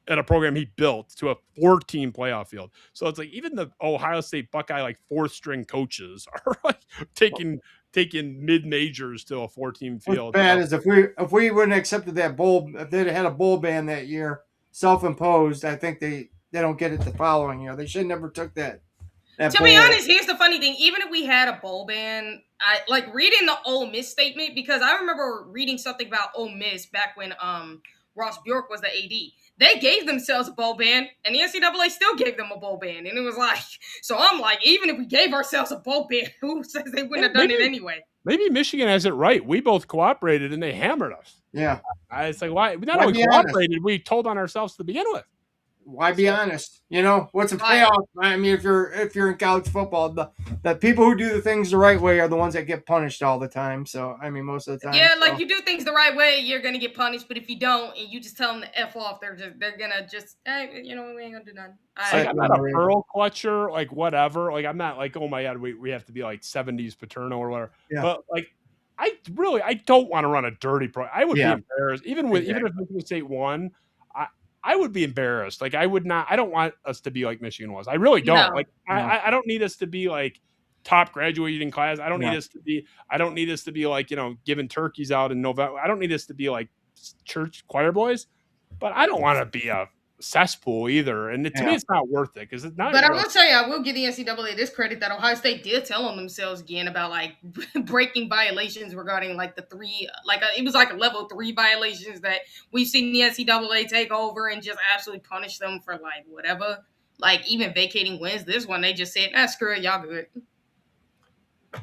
at a program he built to a 4-team playoff field. So it's like even the Ohio State Buckeye like 4th-string coaches are like taking mid majors to a 4-team field. What's bad is if we wouldn't have accepted that bowl, if they'd have had a bowl ban that year, self-imposed, I think they don't get it the following year. They should never took that. To be honest, here's the funny thing. Even if we had a bowl ban, I like reading the Ole Miss statement because I remember reading something about Ole Miss back when Ross Bjork was the AD. They gave themselves a bowl ban, and the NCAA still gave them a bowl ban. And it was like, so I'm like, even if we gave ourselves a bowl ban, who says they wouldn't have done it anyway? Maybe Michigan has it right. We both cooperated, and they hammered us. Yeah. It's like, why? We not only cooperated, we told on ourselves to begin with. Why be honest? What's a payoff? I mean, if you're in college football, the people who do the things the right way are the ones that get punished all the time. So I mean, most of the time. Yeah, like you do things the right way, you're gonna get punished. But if you don't, and you just tell them to f off, they're gonna just, hey, we ain't gonna do nothing. I'm not a pearl clutcher, like whatever. Like I'm not like, oh my god, we have to be like 70s Paterno or whatever. Yeah. But like, I don't want to run a dirty pro. I would be embarrassed, even if Michigan State won. I would be embarrassed. Like I would not. I don't want us to be like Michigan was. I really don't. No, like I don't need us to be like top graduating class. I don't need us to be. I don't need us to be like giving turkeys out in November. I don't need us to be like church choir boys. But I don't want to be a cesspool either. And to me, it's not worth it because it's not. But I will tell you, I will give the NCAA this credit that Ohio State did tell on themselves again about like breaking violations regarding like the 3, it was like a level 3 violations that we've seen the NCAA take over and just absolutely punish them for like whatever, like even vacating wins. This one, they just said, screw it, y'all good.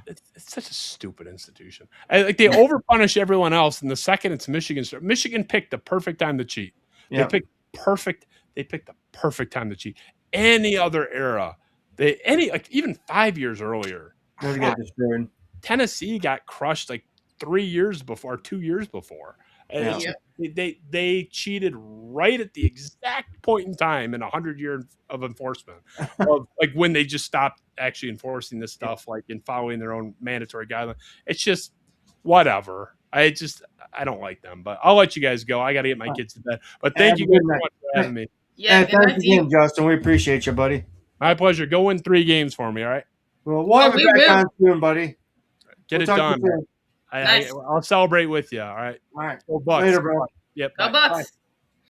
It's such a stupid institution. Like they overpunish everyone else, and the second it's Michigan. Michigan picked the perfect time to cheat. They picked the perfect time to cheat. Any other era, even 5 years earlier, Tennessee got crushed like 3 years before, 2 years before. And they cheated right at the exact point in time in 100 years of enforcement of like when they just stopped actually enforcing this stuff, like in following their own mandatory guidelines. It's just whatever. I don't like them, but I'll let you guys go. I got to get my kids to bed. But thank you guys so much for having me. Yeah, thanks again, Justin. We appreciate you, buddy. My pleasure. Go win 3 games for me, all right? Well, we'll have it back on soon, buddy. Get it done. I'll celebrate with you, all right? All right. Go Bucks. Later, bro. Yep. Go Bucks.